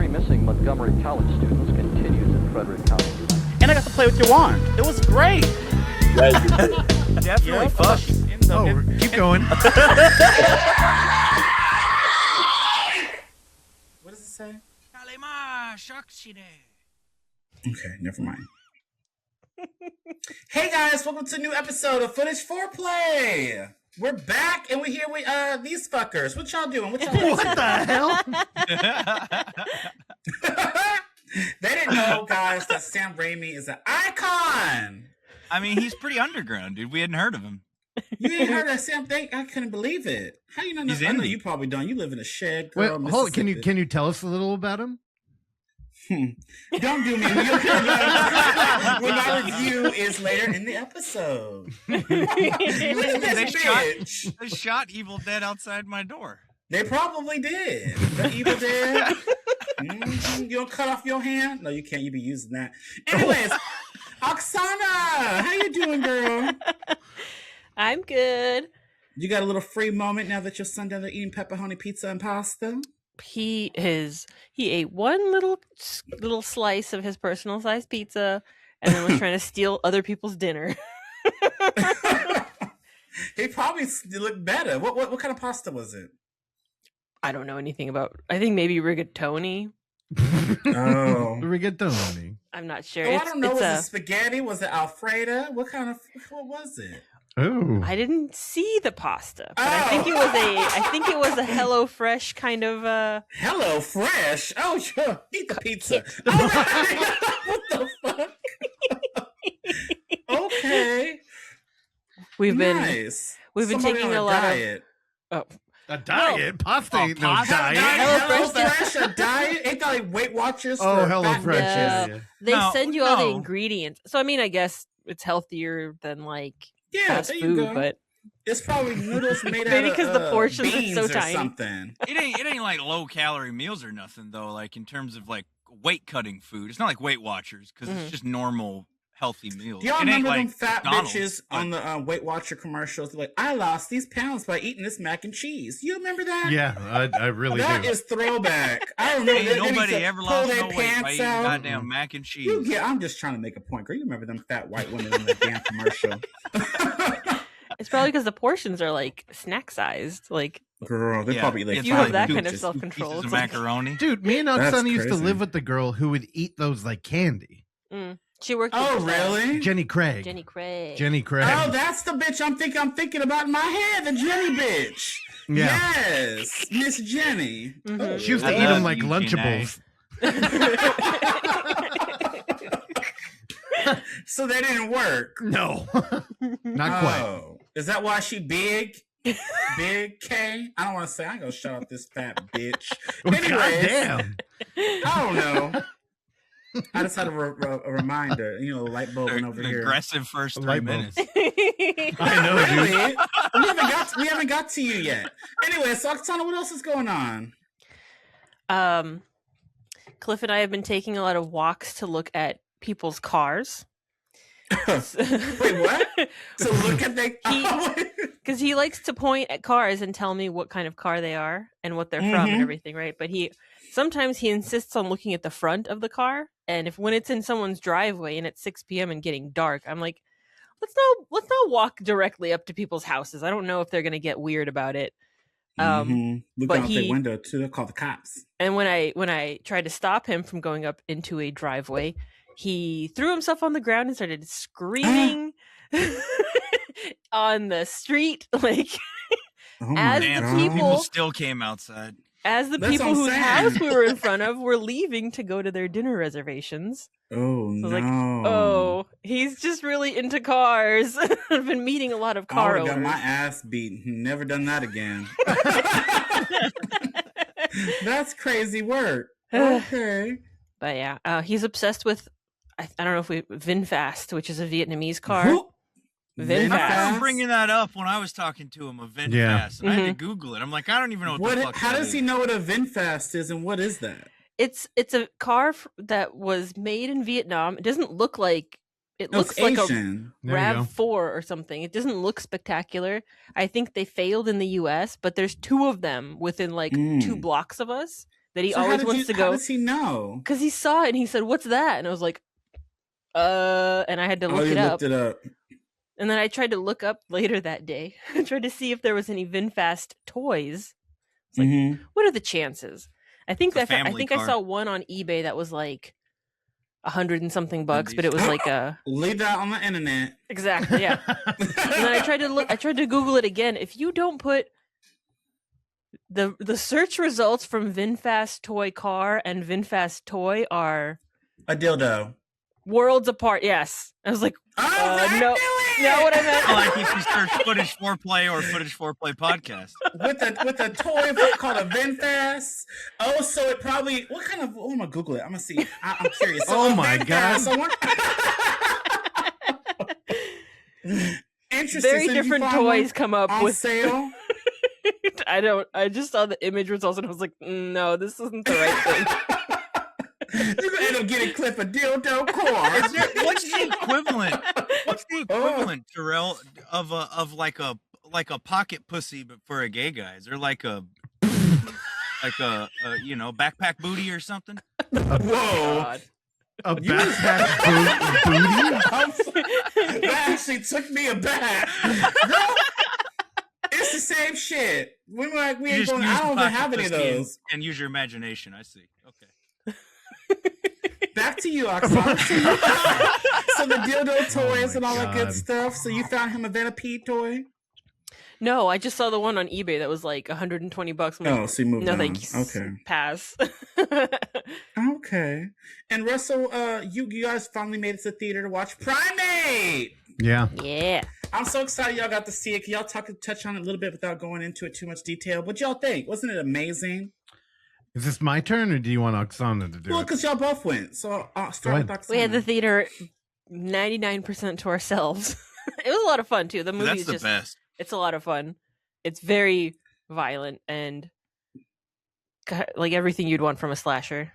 three missing Montgomery College students continues in Frederick County. And I got to play with your wand. It was great. Definitely fuck. Keep going. What does it say? Okay, never mind. Hey guys, welcome to a new episode of Footage Foreplay. We're back and we're here with these fuckers. What y'all doing? What the hell? They didn't know, guys, that Sam Raimi is an icon. I mean, he's pretty underground, dude. We hadn't heard of him. You ain't heard that Sam thing? I couldn't believe it. How you know? I know you probably don't. You live in a shed, girl. Wait, hold on. Can you tell us a little about him? Don't do me. When my review is later in the episode. They shot Evil Dead outside my door. They probably did. The Evil Dead. You don't cut off your hand? No, you can't. You be using that. Anyways, Oksana, how you doing, girl? I'm good. You got a little free moment now that your son down there eating pepperoni pizza and pasta? He ate one little slice of his personal size pizza and then was trying to steal other people's dinner. He probably looked better. What kind of pasta was it? I don't know anything about. I think maybe rigatoni. Oh, rigatoni. I'm not sure. Oh, I don't know. Was it spaghetti? Was it Alfredo? What was it? Oh, I didn't see the pasta, but I think it was a HelloFresh kind of. HelloFresh? Oh, sure. Eat the pizza. What the fuck? Okay. We've been Somebody taking a lot diet. of. Oh. A diet? Pasta ain't no diet. HelloFresh, a diet? Ain't that like Weight Watchers? HelloFresh. Yeah. They send you all the ingredients. So, I mean, I guess it's healthier than like fast food, but it's probably noodles made out maybe because the portions are so tiny. Something. It ain't like low calorie meals or nothing though. Like in terms of like weight cutting food, it's not like Weight Watchers because it's just normal healthy meals. Do y'all remember them fat McDonald's, bitches on the Weight Watcher commercials? They're like, I lost these pounds by eating this mac and cheese. You remember that? Yeah, I really do. That is throwback. I remember. Nobody ever lost no weight by eating out. goddamn mac and cheese. I'm just trying to make a point, girl. You remember them fat white women in the damn commercial? It's probably because the portions are like snack sized. Like, girl, they probably like if you have that kind of self control. Pieces of macaroni, dude. Me and Oksana used to live with the girl who would eat those like candy. She worked. Oh, really? Jenny Craig. Oh, that's the bitch I'm thinking about in my head. The Jenny bitch. Yeah. Yes, Miss Jenny. Mm-hmm. Oh, she used to eat them like Lunchables. So that didn't work. No, not quite. Is that why she big? Big K? I don't want to say. I'm gonna shut up this fat bitch. Anyways, damn. I don't know. I just had a reminder. A light bulb went over here. Aggressive first 3 minutes. I know, dude. We haven't got to you yet. Anyway, so Oksana, what else is going on? Cliff and I have been taking a lot of walks to look at people's cars. Wait, what? So look at because he likes to point at cars and tell me what kind of car they are and what they're from and everything, right? But sometimes he insists on looking at the front of the car, and when it's in someone's driveway and it's 6 p.m. and getting dark, I'm like, let's not walk directly up to people's houses. I don't know if they're gonna get weird about it. Look out the window too. They'll call the cops. And when I tried to stop him from going up into a driveway, he threw himself on the ground and started screaming on the street, like people still came outside. As the people whose house we were in front of were leaving to go to their dinner reservations. Oh, no. Like, oh, he's just really into cars. I've been meeting a lot of car owners. I got my ass beat. Never done that again. That's crazy work. Okay. But yeah, he's obsessed with, I don't know if VinFast, which is a Vietnamese car. VinFast. I remember bringing that up when I was talking to him, a VinFast. And I had to Google it. I'm like, I don't even know what the fuck how does he know what a VinFast is, and what is that? It's a car that was made in Vietnam. It doesn't look like it looks like Asian. a RAV4 or something. It doesn't look spectacular. I think they failed in the US, but there's two of them within like 2 blocks of us that he So always wants to go. How does he know? Because he saw it and he said, "What's that?" And I was like, and I had to look it up. Looked it up. And then I tried to look up later that day. I tried to see if there was any VinFast toys. It's like, what are the chances? I think I saw one on eBay that was like $100 and something bucks, but it was like a leave that on the internet. Exactly, yeah. And then I tried to Google it again. If you don't put the search results from VinFast toy car and VinFast toy are a dildo. Worlds apart, yes. I was like, no, not what I meant. Like if you search footage foreplay or footage foreplay podcast with a toy called a VinFast. Oh, so it probably what kind of? Oh, I'm gonna Google it. I'm gonna see. I'm curious. So oh my god! Interesting. Very different toys come up on with sale. I just saw the image results and I was like, no, this isn't the right thing. You're gonna end up getting clip a dildo core. What's the equivalent? What's the equivalent, Terrell, of like a pocket pussy but for a gay guy? Is there like a backpack booty or something? Whoa. A backpack booty? That actually took me aback. Girl, it's the same shit. We ain't going. I don't even have any of those. And use your imagination. I see. Okay. Back to you, Oksana. So the dildo toys and all that good stuff. So you found him a Venipede toy? No, I just saw the one on eBay that was like $120. Oh, so you moved no, on. thanks. Okay. Pass. Okay. And Russell, you guys finally made it to the theater to watch Primate. Yeah. Yeah. I'm so excited y'all got to see it. Can y'all touch on it a little bit without going into it too much detail? What y'all think? Wasn't it amazing? Is this my turn, or do you want Oksana to do it? Well, because y'all both went. So I'll start with Oksana. We had the theater 99% to ourselves. It was a lot of fun, too. The movie is the best. It's a lot of fun. It's very violent and like everything you'd want from a slasher.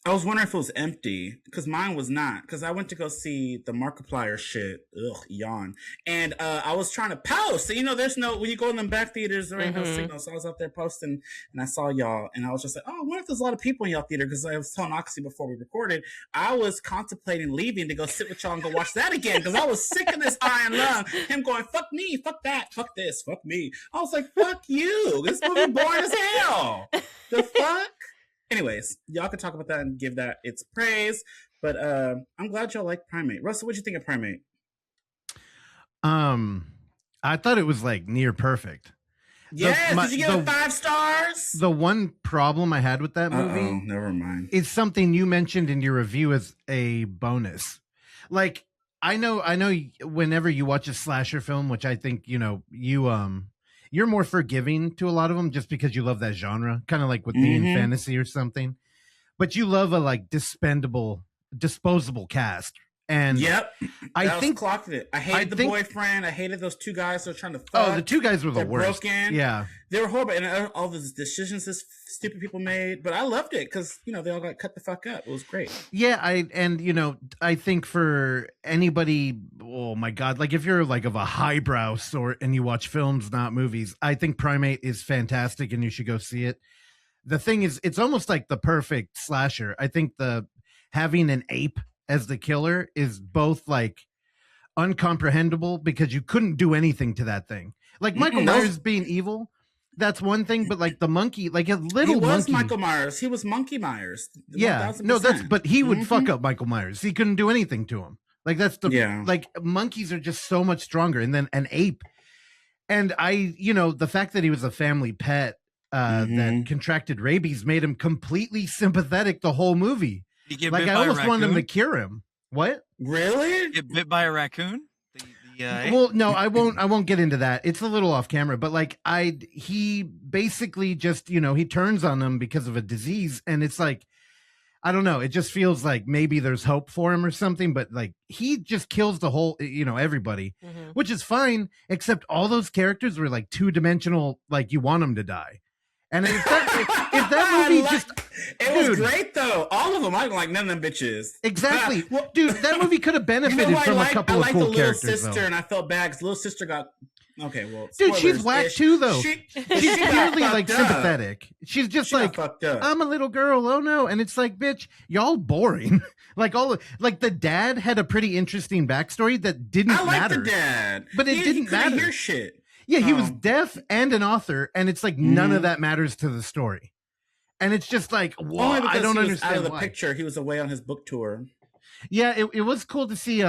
I was wondering if it was empty, because mine was not. Because I went to go see the Markiplier shit. Ugh, yawn. And I was trying to post. So, there's when you go in them back theaters, there ain't no signal. So I was out there posting, and I saw y'all. And I was just like, oh, I wonder if there's a lot of people in y'all theater. Because I was telling Oxy before we recorded, I was contemplating leaving to go sit with y'all and go watch that again. Because I was sick of this iron lung. Him going, fuck me, fuck that, fuck this, fuck me. I was like, fuck you. This movie boring as hell. The fuck? Anyways, y'all can talk about that and give that its praise, but I'm glad y'all like Primate. Russell, what'd you think of Primate? I thought it was like near perfect. Yes, did you give it 5 stars? The one problem I had with that movie, never mind, is something you mentioned in your review as a bonus. Like, I know whenever you watch a slasher film, which I think, you're more forgiving to a lot of them just because you love that genre, kind of like with being fantasy or something. But you love a like disposable cast. And yep, I think clocked it. I hated the boyfriend. I hated those 2 guys that were trying to fuck. Oh, the 2 guys were the worst. Broken. Yeah, they were horrible, and all the decisions this stupid people made. But I loved it because they all got cut the fuck up. It was great. Yeah, I think for anybody, oh my god, like if you're like of a highbrow sort and you watch films, not movies, I think Primate is fantastic and you should go see it. The thing is, it's almost like the perfect slasher. I think having an ape as the killer is both like uncomprehendable because you couldn't do anything to that thing. Like Michael Myers being evil, that's one thing, but like the monkey, like a little monkey. He was Michael Myers. He was Monkey Myers. Yeah, 1000%. No, but he would fuck up Michael Myers. He couldn't do anything to him. Like like monkeys are just so much stronger, and then an ape. And the fact that he was a family pet that contracted rabies made him completely sympathetic the whole movie. Like I almost wanted him to cure him. What? Really? Get bit by a raccoon? Well, no, I won't get into that. It's a little off camera, but like he basically just, he turns on them because of a disease. And it's like, I don't know. It just feels like maybe there's hope for him or something, but like he just kills the whole, everybody, which is fine. Except all those characters were like 2-dimensional, like you want them to die. And if that movie it was great though. All of them, I don't like none of them bitches. Exactly, dude. That movie could have benefited from a couple of cool characters. I like the little sister, though. and I felt bad because little sister got Okay, well, Dude, she's spoilers-ish. whack too, though. She She's got clearly like fucked up. sympathetic. She's just She got like, fucked up. I'm a little girl. Oh no. And it's like, bitch, y'all boring. Like the dad had a pretty interesting backstory that didn't I like matter. the dad, But it didn't he couldn't matter. hear shit. Yeah, he was Oh. deaf and an author, and it's like none Mhm. of that matters to the story. And it's just like, Only whoa, because I don't he was understand out of the why. picture. He was away on his book tour. Yeah, it was cool to see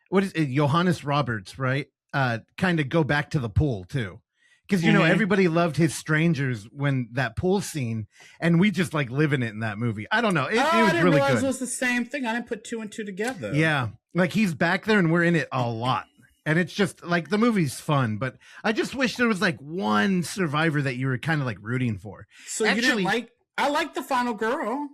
what is it, Johannes Roberts, right? Kind of go back to the pool too. Because you know, Mhm. everybody loved his strangers when that pool scene, and we just like living it in that movie. I don't know. It I was didn't really realize good. it was the same thing. I didn't put two and two together. Yeah. Like he's back there and we're in it a lot. And it's just like the movie's fun, but I just wish there was like one survivor that you were kind of like rooting for. So you Actually- didn't like? I like the final girl.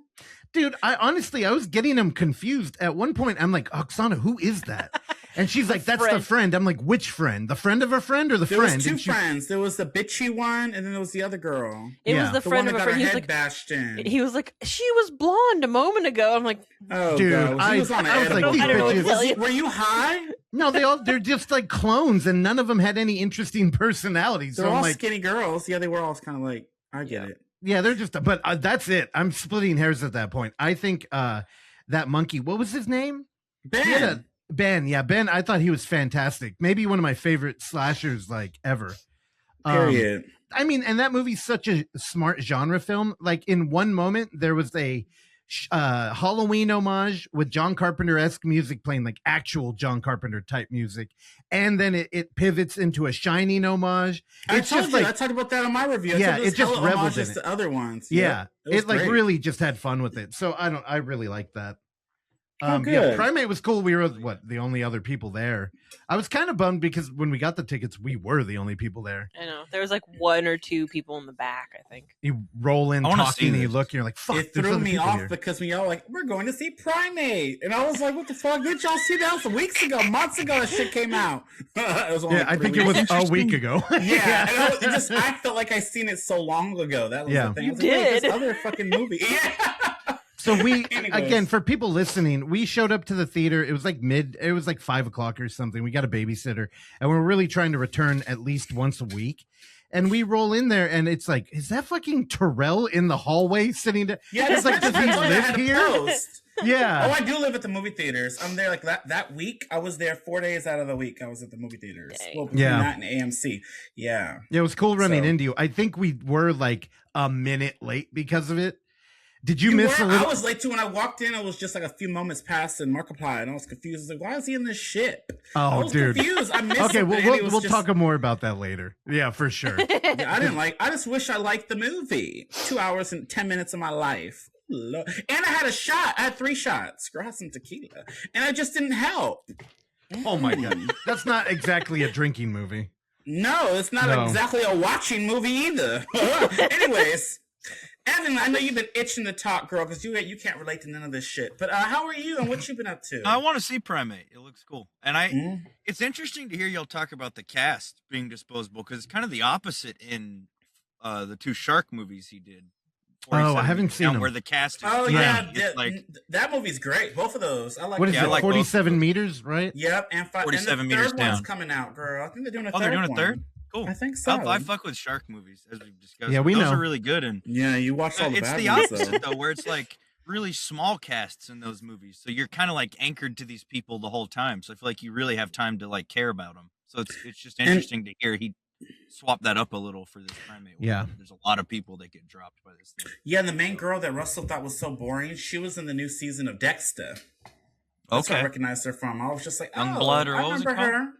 Dude, I was getting them confused. At one point, I'm like, Oksana, who is that? And she's like, that's the friend. friend. I'm like, which friend? The friend of a friend or the There friend? was two And she- friends. There was the bitchy one, and then there was the other girl. It Yeah. was the The friend one of that a got friend. her He was head like, bashed in. he was like, she was blonde a moment ago. I'm like, Oh, Dude, God. He was on I was like, edibles. these I don't know what to bitches. tell you. Were you high? No, they're just like clones, and none of them had any interesting personalities. They're So I'm all like, skinny girls. Yeah, they were all kind of like, I get it. yeah, they're just, but that's it. I'm splitting hairs at that point. I think that monkey, what was his name? Ben. He had a- Ben, yeah, Ben. I thought he was fantastic. Maybe one of my favorite slashers, like ever. Period. I mean, and that movie's such a smart genre film. Like in one moment, there was a Halloween homage with John Carpenter-esque music playing, like actual John Carpenter type music, and then it pivots into a Shining homage. I It's told just you. like, I talked about that on my review. I Yeah, said there's it just hella reveled homages in it. to other ones. yeah, Yep, it like great. really just had fun with it. So I really like that. Oh, Yeah, good. Primate was cool. We were the only other people there. I was kind of bummed because when we got the tickets, we were the only people there. I know. There was like one or two people in the back, I think. You roll in I wanna talking, and see you this. look, and you're like, "Fuck!" It there's threw other me people off here. because we all like, we're going to see Primate. And I was like, what the fuck? Did y'all see that? That was weeks ago, months ago that shit came out. It was only Yeah, I 3 think it weeks. was a week ago. Yeah, and I felt like I seen it so long ago. That was Yeah. the thing. I You was like, wait, did. this other fucking movie. Yeah. So we Anyways. again, for people listening, we showed up to the theater. It was like 5 o'clock or something. We got a babysitter, and we're really trying to return at least once a week. And we roll in there, and it's like, is that fucking Terrell in the hallway sitting there? Yeah, It's like, does he that's why I live had to here? post. Oh, Yeah. I do live at the movie theaters. I'm there like that week. I was there 4 days out of the week. I was at the movie theaters. Dang. Well, between Yeah. that and AMC. Yeah. Yeah, it was cool running So- into you. I think we were like a minute late because of it. Did you miss were? a little? I was late too when I walked in. It was just like a few moments past in Markiplier, and I was confused. I was like, "Why is he in this ship?" I Oh, was dude. confused. I missed Okay, something, and it was we'll just- talk more about that later. Yeah, for sure. Yeah, I didn't like. I just wish I liked the movie. 2 hours and 10 minutes of my life. Lord. And I had a shot. I had 3 shots. Girl, I had some tequila, and it just didn't help. Oh my god, that's not exactly a drinking movie. No, it's not No. exactly a watching movie either. Anyways, Evan, I know you've been itching to talk, girl, because you can't relate to none of this shit. But how are you, and what you been up to? I want to see Primate. It looks cool, and Mm. it's interesting to hear y'all talk about the cast being disposable because it's kind of the opposite in the 2 shark movies he did. Oh, I 47 haven't Meters seen Down, them. where the cast is. Oh Yeah. yeah, It's like that movie's great. Both of those, I like. What is Yeah, I it? like both of 47 those. meters, right? Yep, and 47 and the meters third one's down. coming out, girl. I think they're doing a Oh, third. they're doing a one. third? Cool. I think so. I fuck with shark movies, as we've discussed. Yeah, we Those know. are really good, and Yeah, you watched all the it's bad the ones, opposite though. though, where it's like really small casts in those movies. So you're kind of like anchored to these people the whole time. So I feel like you really have time to like care about them. So it's just interesting to hear he swapped that up a little for this Primate one. Yeah. There's a lot of people that get dropped by this thing. Yeah, and the main girl that Russell thought was so boring, she was in the new season of Dexter. That's where I Okay. recognized her from. I was just like, Young oh, Blood, or I what was it remember called? her.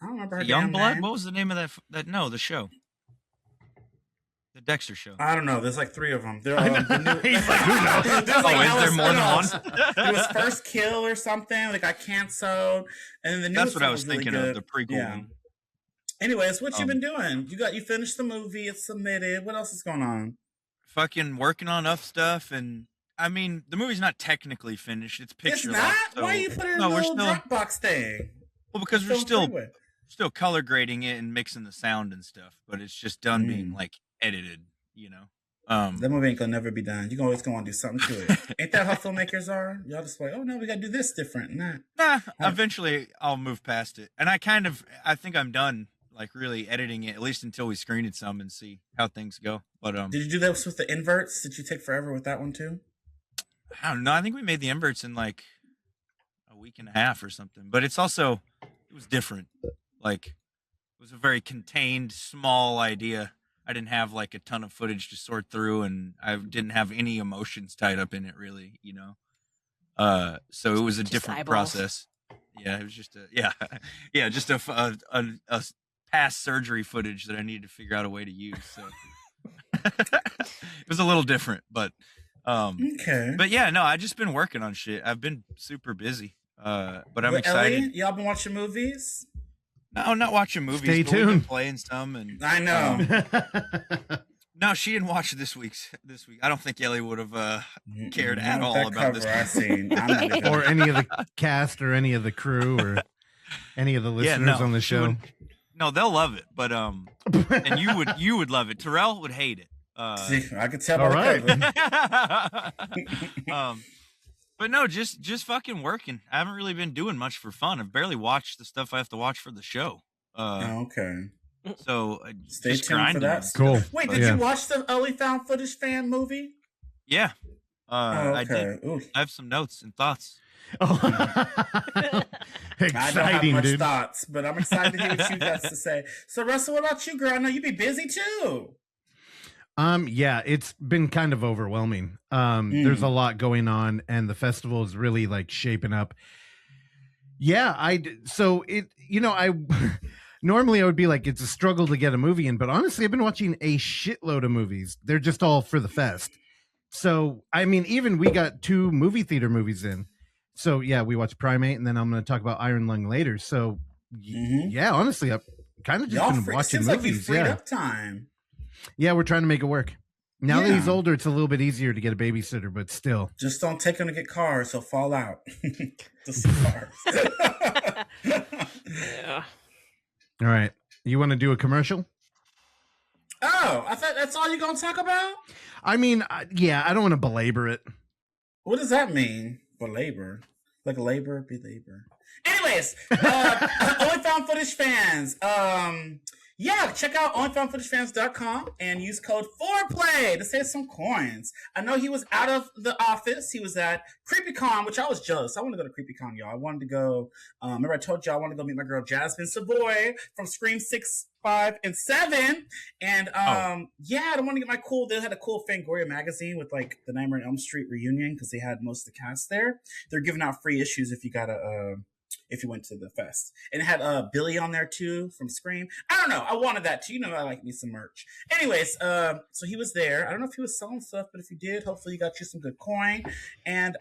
I don't remember her Young damn Blood? name. What was the name of that? No, the show. The Dexter show. I don't know. There's like 3 of them. They're I know. the new... He's like, who knows? There's Oh, is hella there more than spin-offs. It was First Kill or something. They got canceled, and then the That's newest what I one was really thinking of, good. the prequel Yeah. one. Anyways, what you Um, been doing? You finished the movie. It's submitted. What else is going on? Fucking working on enough stuff, and I mean, the movie's not technically finished. It's It's picture not. so, Why you put it in no, a we're little still Dropbox thing? well because we're Film still freeway. color grading it and mixing the sound and stuff, but it's just done being like edited, you know. That movie ain't gonna never be done. You're always gonna want to do something to it. Ain't that how filmmakers are? Y'all just like, oh no, we gotta do this different and that. Nah, eventually I'll move past it. And I think I'm done, like really editing it, at least until we screen it some and see how things go. But did you do that with the inverts? Did you take forever with that one too? I don't know. I think we made the inverts in like a week and a half or something. But it was different. Like it was a very contained, small idea. I didn't have like a ton of footage to sort through, and I didn't have any emotions tied up in it, really, so it was a different eyeballs. process. Yeah, it was just just a past surgery footage that I needed to figure out a way to use. So it was a little different, but okay. But yeah, no, I've just been working on shit. I've been super busy, but I'm excited. Ellie, y'all been watching movies? No, not watching movies. Stay but we've been tuned. playing some, and I know. no, she didn't watch this week. I don't think Ellie would have cared at Not all that about this. cover I seen. I'm not even- Or any of the cast or any of the crew or any of the listeners on the she show. no, they'll love it, but and you would love it. Terrell would hate it. See, I could tell All by the right. cover. But no, just fucking working. I haven't really been doing much for fun. I've barely watched the stuff I have to watch for the show. Oh, okay. So Stay just tuned for grinding. that. Cool. Wait, did you watch the OnlyFoundFootageFan movie? Yeah, Oh, I okay. did. Ooh. I have some notes and thoughts. Oh. I don't have Exciting, much dude. thoughts, but I'm excited to hear what you guys to say. So, Russell, what about you, girl? I know you be busy too. Yeah, it's been kind of overwhelming. There's a lot going on, and the festival is really like shaping up. Yeah, I normally I would be like, it's a struggle to get a movie in, but honestly, I've been watching a shitload of movies. They're just all for the fest. So, I mean, even we got 2 movie theater movies in. So, yeah, we watched Primate, and then I'm going to talk about Iron Lung later. So, yeah, honestly, I've kind of just been watching seems movies. like you freed up time. Yeah, we're trying to make it work. Now that he's older, it's a little bit easier to get a babysitter, but still. Just don't take him to get cars; he'll fall out. To see cars. Yeah. All right. You want to do a commercial? Oh, I thought that's all you're gonna talk about. I mean, yeah, I don't want to belabor it. What does that mean? Belabor, like labor, belabor. Anyways, OnlyFoundFootageFans. Yeah, check out OnlyFoundFootageFans.com and use code Foreplay to save some coins. I know he was out of the office. He was at CreepyCon, which I was jealous. I want to go to CreepyCon, y'all. I wanted to go. Remember I told y'all I wanted to go meet my girl Jasmine Savoy from Scream 6, 5, and 7. And yeah, I don't want to get my cool. They had a cool Fangoria magazine with like the Nightmare on Elm Street reunion because they had most of the cast there. They're giving out free issues if you got a. If you went to the fest. And it had Billy on there too from Scream. I don't know. I wanted that too. You know, I like me some merch. Anyways, so he was there. I don't know if he was selling stuff, but if he did, hopefully you got you some good coin. And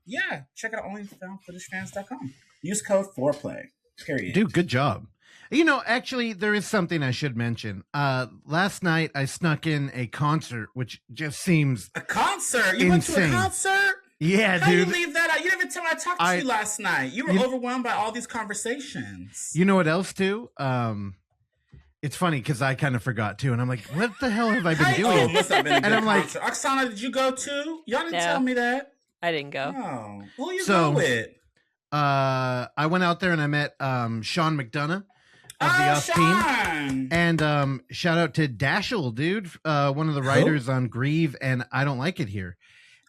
yeah, check out OnlyFoundFootageFans.com. Use code Foreplay. Period. Dude, good job. You know, actually, there is something I should mention. Last night, I snuck in a concert, which just seems a concert? You went to a insane. concert? Yeah, How dude. you leave that out? You didn't even tell me I talked to you last night. You were overwhelmed by all these conversations. You know what else too? It's funny because I kind of forgot too, and I'm like, "What the hell have I been doing?" Oh, must have been a good And I'm like, concert. Oksana, did you go too? Y'all didn't No. tell me that. I didn't go. Oh, who you So, go with? I went out there and I met Sean McDonough of the Oh, Us team. Sean! And shout out to Dashel, dude, one of the writers on Grieve and I Don't Like It Here.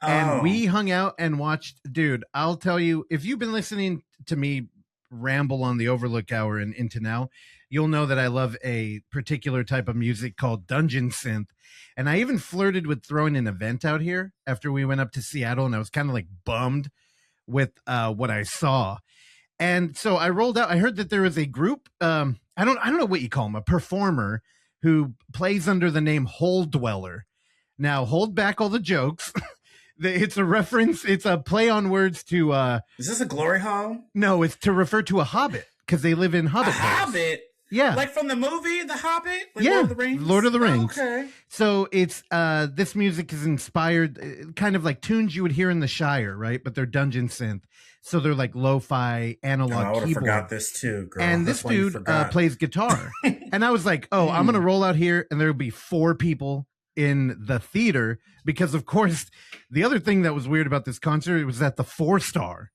And we hung out and watched, dude, I'll tell you, if you've been listening to me ramble on the Overlook Hour and into now, you'll know that I love a particular type of music called dungeon synth. And I even flirted with throwing an event out here after we went up to Seattle, and I was kind of like bummed with what I saw. And so I rolled out. I heard that there was a group. I don't know what you call him, a performer who plays under the name Hole Dweller. Now, hold back all the jokes. It's a reference. It's a play on words to. Is this a glory hole? No, it's to refer to a hobbit because they live in Hobbit. A Hobbit? Yeah. Like from the movie The Hobbit? Like Yeah, Lord of the Rings? Lord of the Rings. Okay. So it's this music is inspired, kind of like tunes you would hear in the Shire, right? But they're dungeon synth, so they're like lo-fi analog I would have keyboard. forgot this too, girl. And That's this why you dude forgot. plays guitar, and I was like, "Oh, I'm gonna roll out here, and there'll be 4 people in the theater because, of course, the other thing that was weird about this concert was at the 4-star.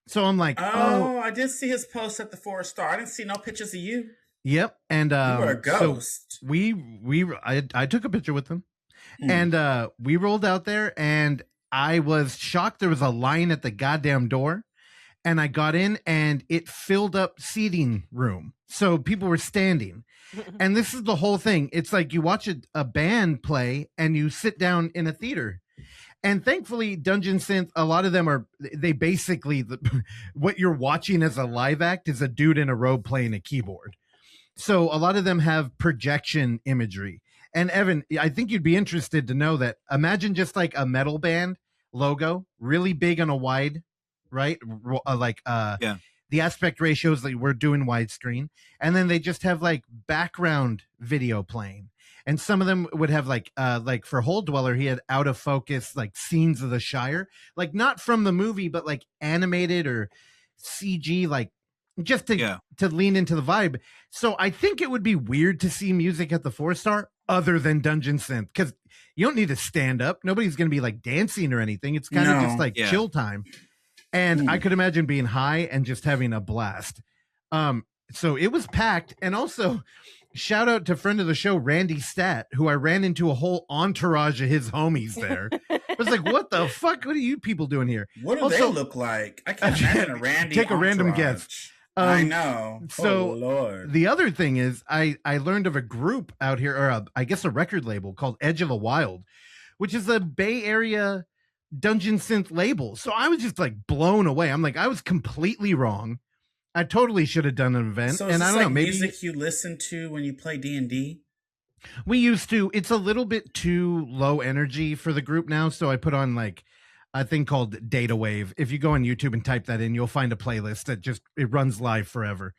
So I'm like, oh, I did see his post at the 4-star. I didn't see no pictures of you. Yep, and You were a ghost. So I took a picture with him, and we rolled out there, and I was shocked there was a line at the goddamn door, and I got in, and it filled up seating room, so people were standing, and this is the whole thing. It's like you watch a band play, and you sit down in a theater. And thankfully, Dungeon Synth, a lot of them they basically, what you're watching as a live act is a dude in a robe playing a keyboard. So a lot of them have projection imagery. And Evan, I think you'd be interested to know that imagine just like a metal band logo, really big on a wide, right? The aspect ratios that we're doing widescreen. And then they just have like background video playing. And some of them would have like for Hole Dweller, he had out of focus, like scenes of the Shire, like not from the movie, but like animated or CG, like just to lean into the vibe. So I think it would be weird to see music at the 4-star other than Dungeon Synth, because you don't need to stand up. Nobody's going to be like dancing or anything. It's kind of just like chill time. And I could imagine being high and just having a blast. So it was packed. And also shout out to friend of the show, Randy Stat, who I ran into a whole entourage of his homies there. I was like, what the fuck? What are you people doing here? What do they look like? I can't imagine a Randy Take a random guess. I know. So Lord. The other thing is I learned of a group out here, or I guess a record label called Edge of the Wild, which is a Bay Area Dungeon Synth label. So I was just like blown away. I'm like, I was completely wrong. I totally should have done an event. So and I don't know, maybe music you listen to when you play D&D? We used to. It's a little bit too low energy for the group now, so I put on like a thing called Data Wave. If you go on YouTube and type that in, you'll find a playlist that it runs live forever.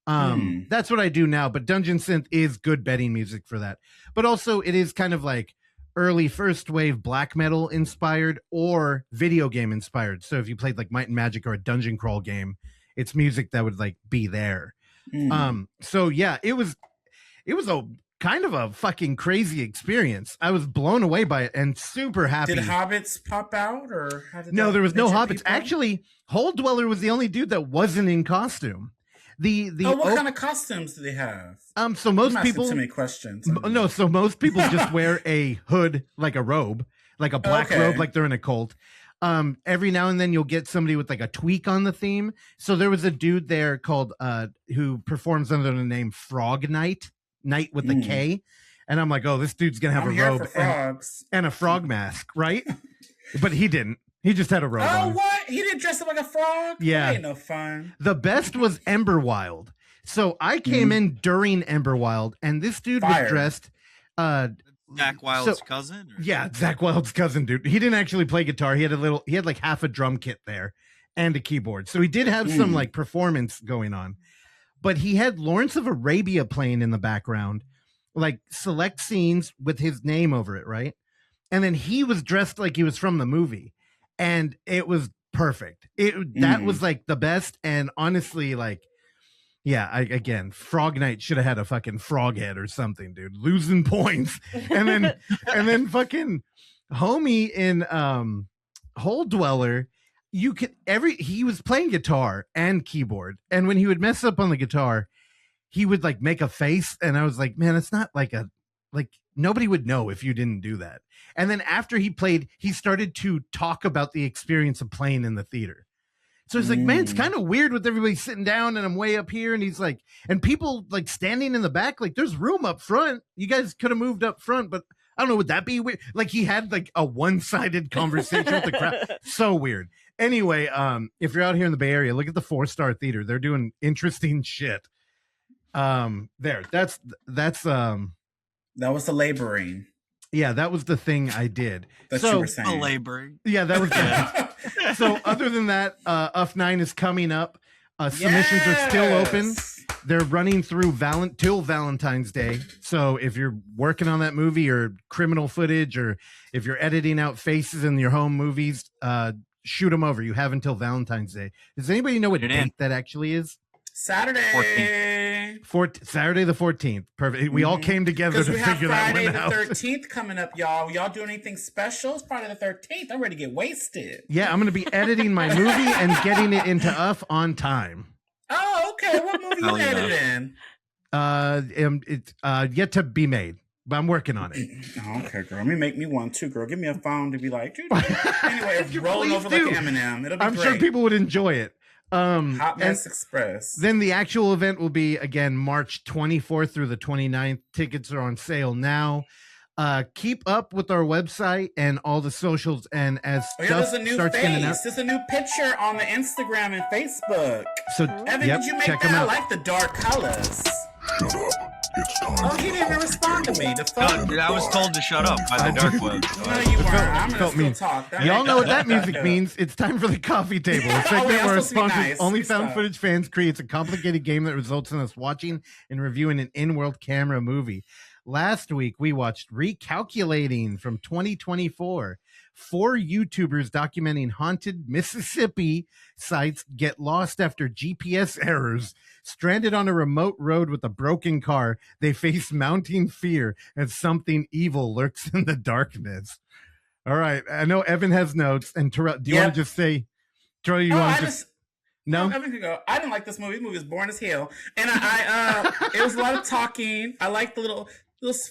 That's what I do now, but Dungeon Synth is good betting music for that. But also it is kind of like early first wave black metal inspired or video game inspired. So if you played like Might and Magic or a dungeon crawl game, it's music that would like be there. So yeah, it was a kind of a fucking crazy experience. I was blown away by it and super happy. Did hobbits pop out, or how did no? There was no hobbits. People? Actually, Hole Dweller was the only dude that wasn't in costume. What kind of costumes do they have? So most people. Too many questions. No, so most people just wear a hood, like a robe, like a black robe, like they're in a cult. Every now and then you'll get somebody with like a tweak on the theme. So there was a dude there called who performs under the name Frog Knight with a K, and I'm like, oh, this dude's gonna have a robe and a frog mask, right? But he didn't. He just had a robe on. What? He didn't dress up like a frog? Yeah. That ain't no fun. The best was Emberwild. So I came in during Emberwild, and this dude was dressed. Zach Wilde's cousin? Or? Yeah, Zach Wilde's cousin, dude. He didn't actually play guitar. He had like half a drum kit there and a keyboard. So he did have some like performance going on. But he had Lawrence of Arabia playing in the background, like select scenes with his name over it, right? And then he was dressed like he was from the movie. And it was perfect. That was like the best. And honestly, like, yeah, again, Frog Knight should have had a fucking frog head or something, dude. Losing points. And then fucking homie in Hole Dweller, he was playing guitar and keyboard. And when he would mess up on the guitar, he would like make a face. And I was like, man, it's not like nobody would know if you didn't do that. And then after he played, he started to talk about the experience of playing in the theater. So he's like, man, it's kind of weird with everybody sitting down and I'm way up here. And he's like, and people like standing in the back, like there's room up front. You guys could have moved up front, but I don't know, would that be weird? Like he had like a one-sided conversation with the crowd. So weird. Anyway, if you're out here in the Bay Area, look at the 4-Star Theater. They're doing interesting shit. That was the laboring. Yeah, that was the thing I did. That's you were saying. Laboring. Yeah, that was good. So other than that, UF9 is coming up. Submissions are still open. They're running through till Valentine's Day. So if you're working on that movie or criminal footage, or if you're editing out faces in your home movies, shoot them over. You have until Valentine's Day. Does anybody know what date that actually is? Saturday. 14th. movie? Saturday the 14th. Perfect. We all came together to Because we have figure that Friday one the out. 13th coming up, y'all. Y'all doing anything special? It's Friday the 13th. I'm ready to get wasted. Yeah, I'm going to be editing my movie and getting it into UF on time. Oh, okay. What movie you editing? It's yet to be made, but I'm working on it. Oh, okay, girl. Let me make me one too, girl. Give me a phone to be like, dude. Anyway, it's rolling over do. like Eminem. It'll be I'm great. sure people would enjoy it. Hot Mess Express. Then the actual event will be again March 24th through the 29th. Tickets are on sale now. Keep up with our website and all the socials, and as stuff there's a new starts face. getting out, There's a new picture on the Instagram and Facebook. so Evan, yep, did you make check that? them I out. like the dark colors. Shut up. It's time. Oh, he didn't even respond to me. The fuck? No, dude, I was told to shut up by the dark web. No, you weren't. I'm felt gonna still mean. talk. Y'all know what that music means. It's time for the coffee table, a segment wait, I'm where our supposed to be sponsor, nice. OnlyFound Stop. Footage Fans, creates a complicated game that results in us watching and reviewing an in-world camera movie. Last week, we watched Recalculating from 2024. 4 YouTubers documenting haunted Mississippi sites get lost after GPS errors. Stranded on a remote road with a broken car, they face mounting fear as something evil lurks in the darkness. All right. I know Evan has notes. And Terrell, do you want to just say, Terrell, you want to just... No? Evan can go. I didn't like this movie. This movie was boring as hell. And I it was a lot of talking. I liked the little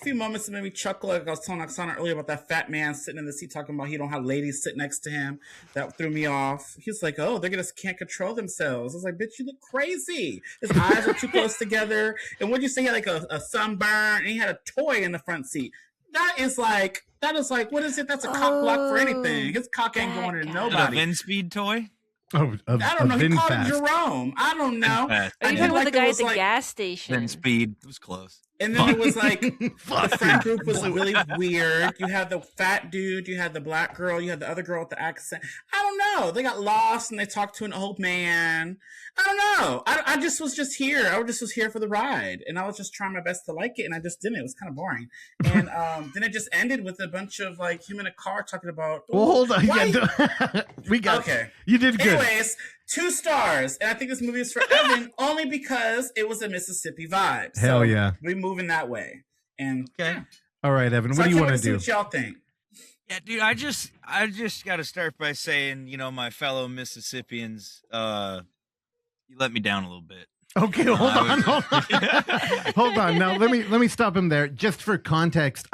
few moments that made me chuckle. Like I was telling Oksana earlier about that fat man sitting in the seat talking about he don't have ladies sit next to him. That threw me off. He was like, oh, they're gonna can't control themselves. I was like, bitch, you look crazy. His eyes are too close together. And what'd you say? He had like a sunburn and he had a toy in the front seat. That is like, what is it? That's a cock block for anything. His cock ain't going to A nobody. Vin Speed toy? Oh, I don't know. He called it Jerome. I don't know. Are I you did talking about like the there guy was at the like- gas station? Vin Speed. It was close. And then it was like Fuck. the friend group was really weird. You had the fat dude, you had the black girl, you had the other girl with the accent. I don't know. They got lost and they talked to an old man. I don't know. I just was here. I just was here for the ride, and I was just trying my best to like it, and I just didn't. It was kind of boring. And then it just ended with a bunch of like him in a car talking about. Well, hold on. why- Yeah, we got Okay. You did good. Anyways, 2 stars, and I think this movie is for Evan only because it was a Mississippi vibe. Hell so yeah. we moving that way. And Okay. All right, Evan, so what I do you can't want wait to see do? what y'all think. Yeah, dude, I just got to start by saying, you know, my fellow Mississippians, you let me down a little bit. Okay, hold on. Hold on. Now let me stop him there. Just for context,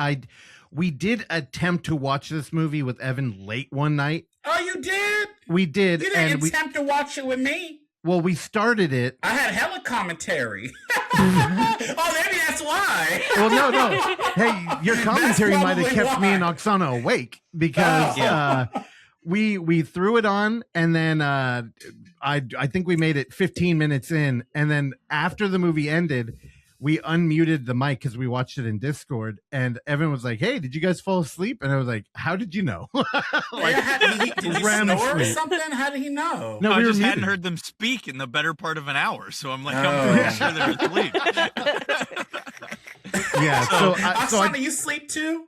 we did attempt to watch this movie with Evan late one night. Oh, you did? We did, You and didn't attempt to watch it with me? we started it. I had hella commentary. Oh, maybe that's why. Well, no. Hey, your commentary might have probably kept me why. and Oksana awake because we threw it on, and then I think we made it 15 minutes in, and then after the movie ended, we unmuted the mic because we watched it in Discord, and Evan was like, "Hey, did you guys fall asleep?" And I was like, "How did you know?" Did he ram snore or asleep. something? How did he know? No, I we were just hadn't muted. heard them speak in the better part of an hour, so I'm like, Oh. I'm pretty sure they're asleep. Yeah, so Oksana, you sleep too?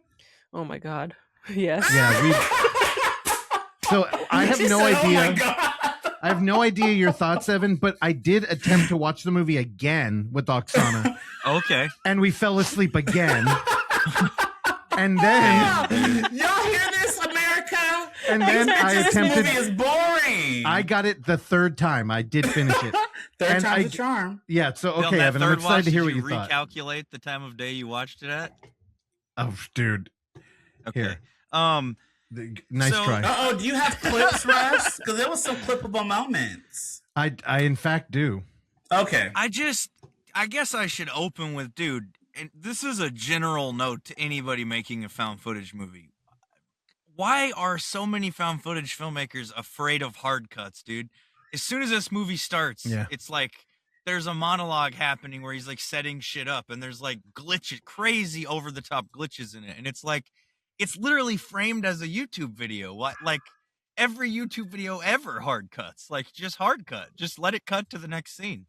Oh my god. Yes. So I have She no said, idea. Oh my God. I have no idea your thoughts, Evan, but I did attempt to watch the movie again with Oksana, Okay. and we fell asleep again. And then, Y'all hear this, America? and then I This movie attempted. is boring. I got it the third time. I did finish it. Third and time's I- a charm. Yeah. So Bill, okay, that Evan, I'm third excited watch, to hear did what you thought. recalculate the time of day you watched it at? Oh, dude, Okay. Here. Nice So- try. Uh-oh, do you have clips, Russ? Because there was some clippable moments. I in fact do. Okay. I guess I should open with, dude, and this is a general note to anybody making a found footage movie. Why are so many found footage filmmakers afraid of hard cuts, dude? As soon as this movie starts, Yeah. it's like there's a monologue happening where he's like setting shit up, and there's like glitches, crazy over the top glitches in it, and it's like it's literally framed as a YouTube video. What, like every YouTube video ever hard cuts, like just hard cut, just let it cut to the next scene.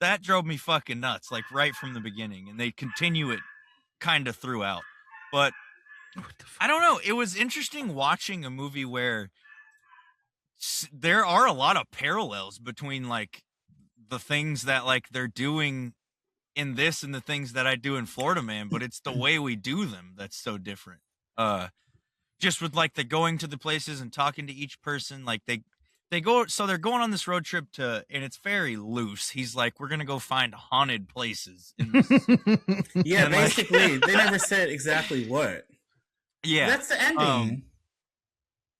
That drove me fucking nuts, like right from the beginning, and they continue it kind of throughout. But I don't know. It was interesting watching a movie where there are a lot of parallels between like the things that like they're doing in this and the things that I do in Florida Man, but it's the way we do them that's so different. Just with like the going to the places and talking to each person, like they go, so they're going on this road trip and it's very loose. He's like, we're gonna go find haunted places in this. Yeah, And, like, basically, they never said exactly what. yeah, That's the ending.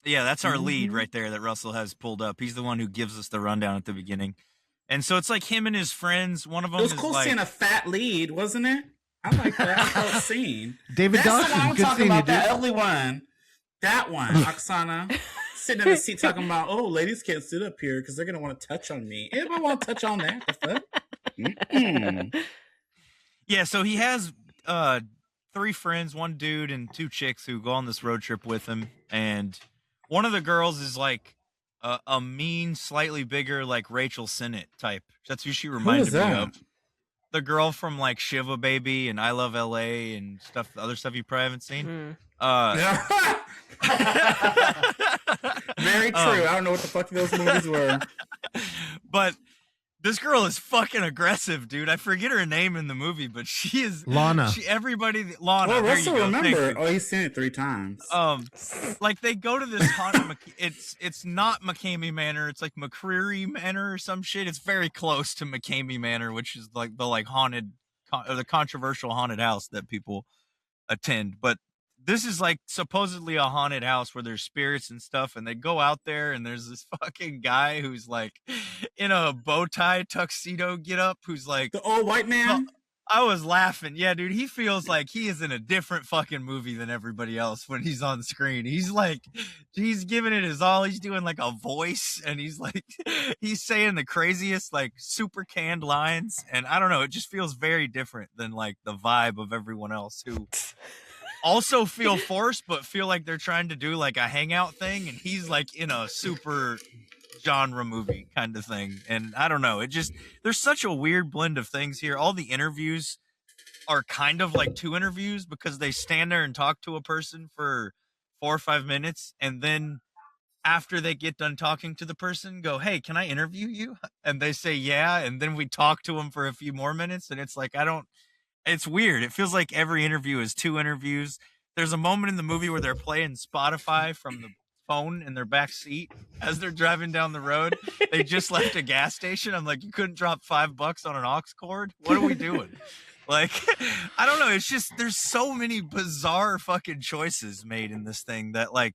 yeah, that's our lead right there that Russell has pulled up. He's the one who gives us the rundown at the beginning. And so it's like him and his friends. One of them It was is cool like, seeing a fat lead, wasn't it? I like that scene. David That's the Dawson, one I'm good talking seeing you, about, that dude. ugly one. That one, Oksana. Sitting in the seat talking about, oh, ladies can't sit up here because they're going to want to touch on me. Anybody want to touch on that? The fuck? Mm-mm. yeah, so he has 3 friends, 1 dude and 2 chicks who go on this road trip with him. And one of the girls is like a mean, slightly bigger, like Rachel Sennett type. That's who she reminded me of. The girl from like Shiva Baby and I Love LA and stuff, other stuff you probably haven't seen. Very true. I don't know what the fuck those movies were. But this girl is fucking aggressive, dude. I forget her name in the movie, but she is Lana. Lana. Well, there Russell, you go. Thank remember. you. Oh, he's seen it 3 times. Like they go to this haunted. It's not McCamey Manor. It's like McCreary Manor or some shit. It's very close to McCamey Manor, which is like the haunted or the controversial haunted house that people attend. But this is like supposedly a haunted house where there's spirits and stuff, and they go out there and there's this fucking guy who's like in a bow tie tuxedo get up who's like The old white man? I was laughing. Yeah, dude, he feels like he is in a different fucking movie than everybody else when he's on screen. He's like, he's giving it his all. He's doing like a voice and he's like, he's saying the craziest, like super canned lines. And I don't know, it just feels very different than like the vibe of everyone else who also feel forced, but feel like they're trying to do like a hangout thing. And he's like in a super genre movie kind of thing. And I don't know, it just, there's such a weird blend of things here. All the interviews are kind of like 2 interviews because they stand there and talk to a person for 4 or 5 minutes. And then after they get done talking to the person, go, hey, can I interview you? And they say, yeah. And then we talk to them for a few more minutes. And it's like, it's weird. It feels like every interview is 2 interviews. There's a moment in the movie where they're playing Spotify from the phone in their back seat as they're driving down the road. They just left a gas station. I'm like, you couldn't drop $5 on an aux cord? What are we doing? Like, I don't know. It's just, there's so many bizarre fucking choices made in this thing that like,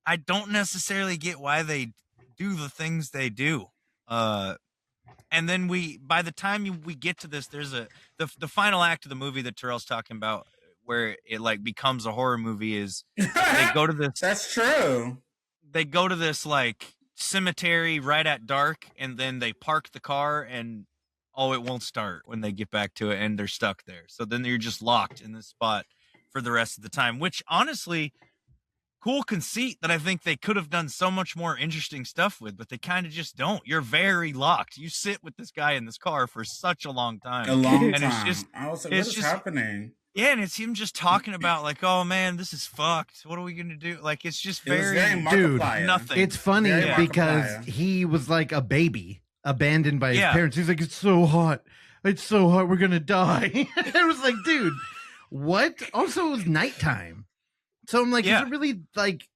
I don't necessarily get why they do the things they do. And then by the time we get to this, there's the final act of the movie that Terrell's talking about, where it like becomes a horror movie, is they go to this. That's true. They go to this like cemetery right at dark, and then they park the car, and it won't start when they get back to it, and they're stuck there. So then you're just locked in this spot for the rest of the time, which honestly, cool conceit that I think they could have done so much more interesting stuff with, but they kind of just don't. You're very locked. You sit with this guy in this car for such a long time. And it's just, I was like, what is happening? Yeah, and it's him just talking about like, oh man, this is fucked. What are we gonna do? Like, it's just very dude, nothing. It's funny because he was like a baby abandoned by his parents. He's like, it's so hot. It's so hot. We're gonna die. It was like, dude, what? Also, it was nighttime. So I'm like, is it really like,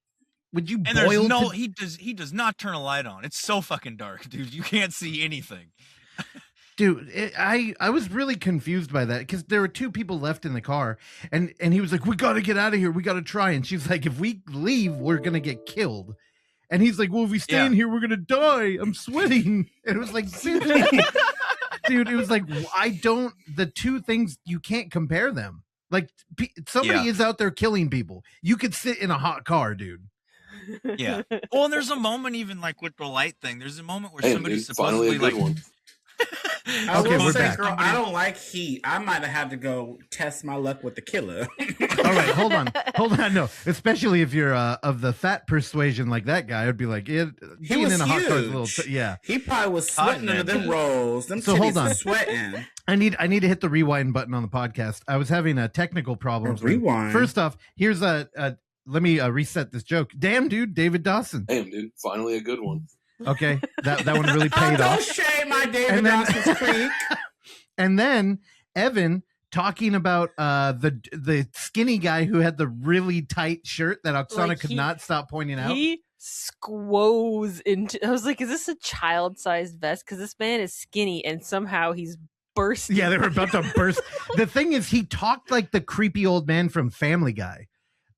would you and boil? He does not turn a light on. It's so fucking dark, dude. You can't see anything. Dude, I was really confused by that because there were 2 people left in the car, and he was like, we got to get out of here. We got to try. And she's like, if we leave, we're going to get killed. And he's like, well, if we stay in here, we're going to die. I'm sweating. And it was like, dude, it was like, the 2 things, you can't compare them. Like somebody is out there killing people. You could sit in a hot car, dude. Yeah. Well, and there's a moment even like with the light thing. There's a moment where somebody's supposedly like, I will say, girl, I don't like heat. I might have had to go test my luck with the killer. All right, hold on. No, especially if you're of the fat persuasion like that guy, I'd be like, he was in a hot car. He probably was sweating under them rolls. Them titties hold on. Sweating. I need to hit the rewind button on the podcast. I was having a technical problems. Rewind. First off, here's let me reset this joke. Damn, dude, David Dawson. Damn, dude, finally a good one. Okay, that one really paid off. Don't shame my David Dawson's Creek. And then Evan talking about the skinny guy who had the really tight shirt that Oksana could not stop pointing out. He squoze into. I was like, "Is this a child-sized vest?" Because this man is skinny, and somehow he's bursting. Yeah, they were about to burst. The thing is, he talked like the creepy old man from Family Guy.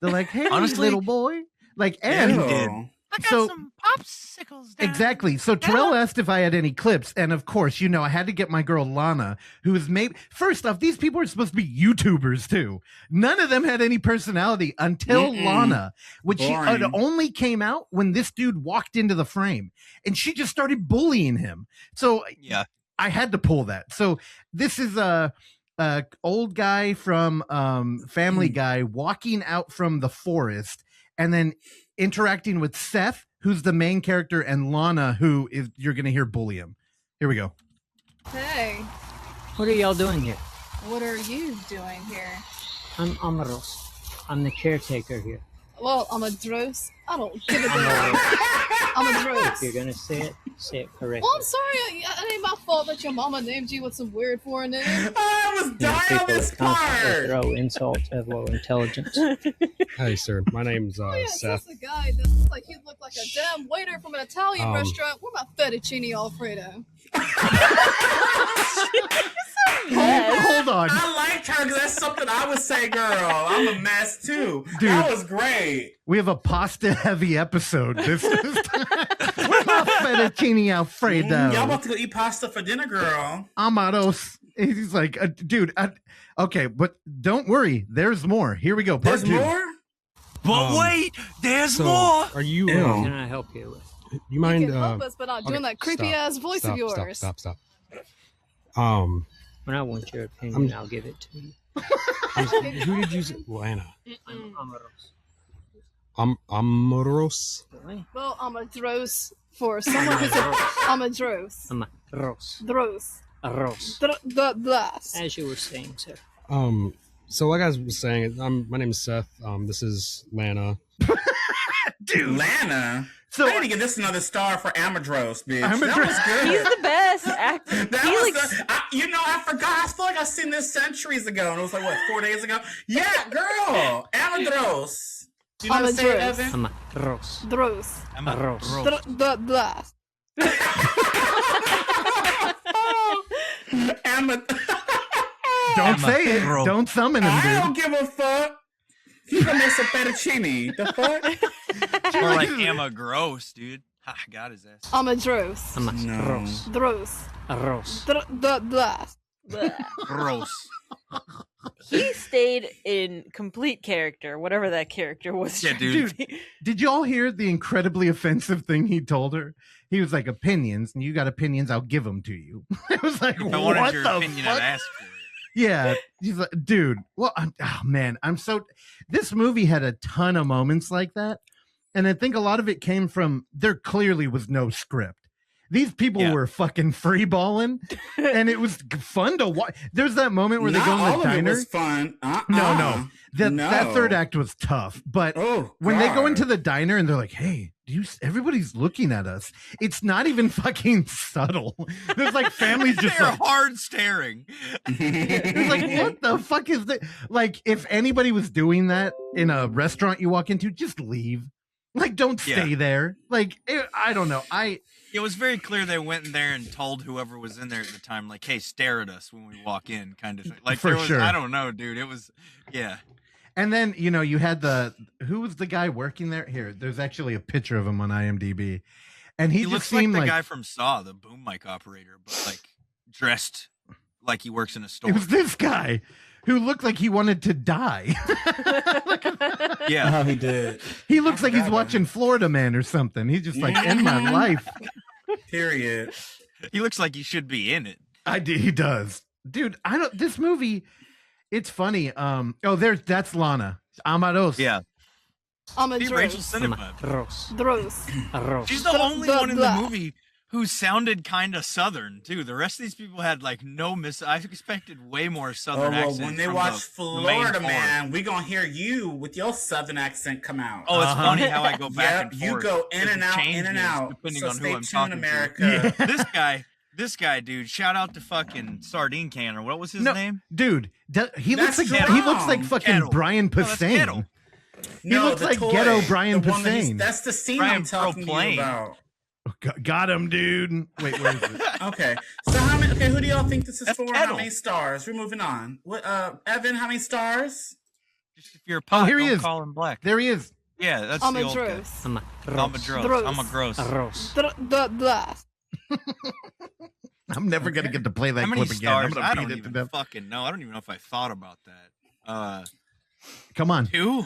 They're like, "Hey, Honestly, little boy," like, and Ew. I got So- some popsicles. Down. exactly. So Terrell asked if I had any clips, and of course, I had to get my girl Lana, who is maybe. First off, these people are supposed to be YouTubers too. None of them had any personality until Lana, which it only came out when this dude walked into the frame, and she just started bullying him. So Yeah. I had to pull that. So this is a old guy from Family Guy walking out from the forest, and then interacting with Seth, who's the main character, and Lana, who is you're gonna hear bully him. Here we go. Hey, What are y'all doing here? what are you doing here? I'm Amaros. I'm the caretaker here. Well, I'm a dross. I don't give a damn. I'm a If dross. you're gonna say it correctly. Well, I'm sorry. It ain't my fault that your mama named you with some weird foreign name. I was You know, dying on people this that constantly part. throw insults have low intelligence. Hey, sir. My name's Oh yeah, Seth. that's the guy that looks like he'd look like a damn waiter from an Italian Um, restaurant. What about fettuccine alfredo? Hold on. I liked her because that's something I would say, girl. I'm a mess too. Dude. That was great. We have a pasta heavy episode. This is what about fettuccine alfredo? Y'all about to go eat pasta for dinner, girl. Amados. He's like, dude. Okay, but don't worry. There's more. Here we go. Part There's 2. more? But wait, there's So, more. are you? Ew. What can I help you with? You You mind? can help us, but not doing that creepy ass voice of yours. Stop. When I want your opinion, I'll give it to you. Who did you say? Lana. I'm Amaros. Amoros. Really? Well, I'm a dross for someone who's a. I'm a dross. Amaros. Dross. Aros. Dross. As you were saying, sir. So like I was saying, my name is Seth. This is Lana. Dude. Lana. So I need to give this another star for Amadros, bitch. That Amadros. was good. He's the best actor. That He, was like, I forgot. I feel like I've seen this centuries ago, and it was like, what, 4 days ago? Yeah, girl. Amadros. Do you know how to say it, Amadros. Evan? Amaros. Dross. Aros. Dross. don't say it. Bro. Don't summon him, I dude. don't give a fuck. He's gonna make some fettuccine. The fuck? Or like Emma Gross, dude. Ha, got his ass. I'm a dross. Amaros. Dross. Aros. Dross. Gross. he stayed in complete character, whatever that character was. Yeah, trying dude. to be. Did you all hear the incredibly offensive thing he told her? He was like, opinions, and you got opinions, I'll give them to you. It was like, If I what wanted your the opinion, fuck? I'd ask for it. Yeah, he's like, dude. Well, I'm so. This movie had a ton of moments like that, and I think a lot of it came from there. Clearly, was no script. These people Yeah. were fucking free balling, and it was fun to watch. There's that moment where Not they go in all the of it diner. was fun. No. That No. third act was tough, but Oh, when they go God. into the diner and they're like, "Hey, everybody's looking at us." It's not even fucking subtle. There's like families just They're like, hard staring. it's like, what the fuck is that? Like, if anybody was doing that in a restaurant you walk into, just leave. Like, don't stay there. Like, I don't know. It was very clear they went in there and told whoever was in there at the time, like, "Hey, stare at us when we walk in," kind of thing. Like, For there was, sure. I don't know, dude. It was, yeah. And then, you had who was the guy working there? Here, there's actually a picture of him on IMDb. And he just looks like seemed the like guy from Saw, the boom mic operator, but like dressed like he works in a store. it was this guy who looked like he wanted to die. Yeah. How he did. He looks like he's watching Florida Man or something. He's just like, in my life. Period. He looks like he should be in it. He does. Dude, this movie, it's funny. That's Lana. Amados. Yeah. I'm a See, Rachel dross. Cinema. Aros. Dross. Aros. She's the only one in the Blah. movie who sounded kind of Southern too. The rest of these people had like no I expected way more Oh, Southern well, accents. when they from watch the main Florida four. Man, we gonna hear you with your Southern accent come out. Oh, it's Uh-huh. funny how I go back Yep, and you forth. go in because and it out, changes in and out. depending So on stay who I'm tuned, talking America. to. This guy, dude. Shout out to fucking Sardine Can or what was his name? Dude, he looks That's like he looks like fucking Kettle. Brian No, that's Posehn. Kettle. He looks the like toy, ghetto Brian the one Posehn. that's the scene Brian I'm talking to Proplane. you about. Got him, dude. Wait, where is it? Okay, so how many? Okay, who do y'all think this is That's for? How Kettle. many stars? We're moving on. What? Evan, how many stars? Just if you're a pot, here he don't is. call him black. There he is. Yeah, that's the old guy. Amadros. I'm a gross. Arroz. I'm never gonna get to play that How many clip again. I'm stars? gonna I beat don't it to even death. fucking know. I don't even know if I thought about that. Come on. 2?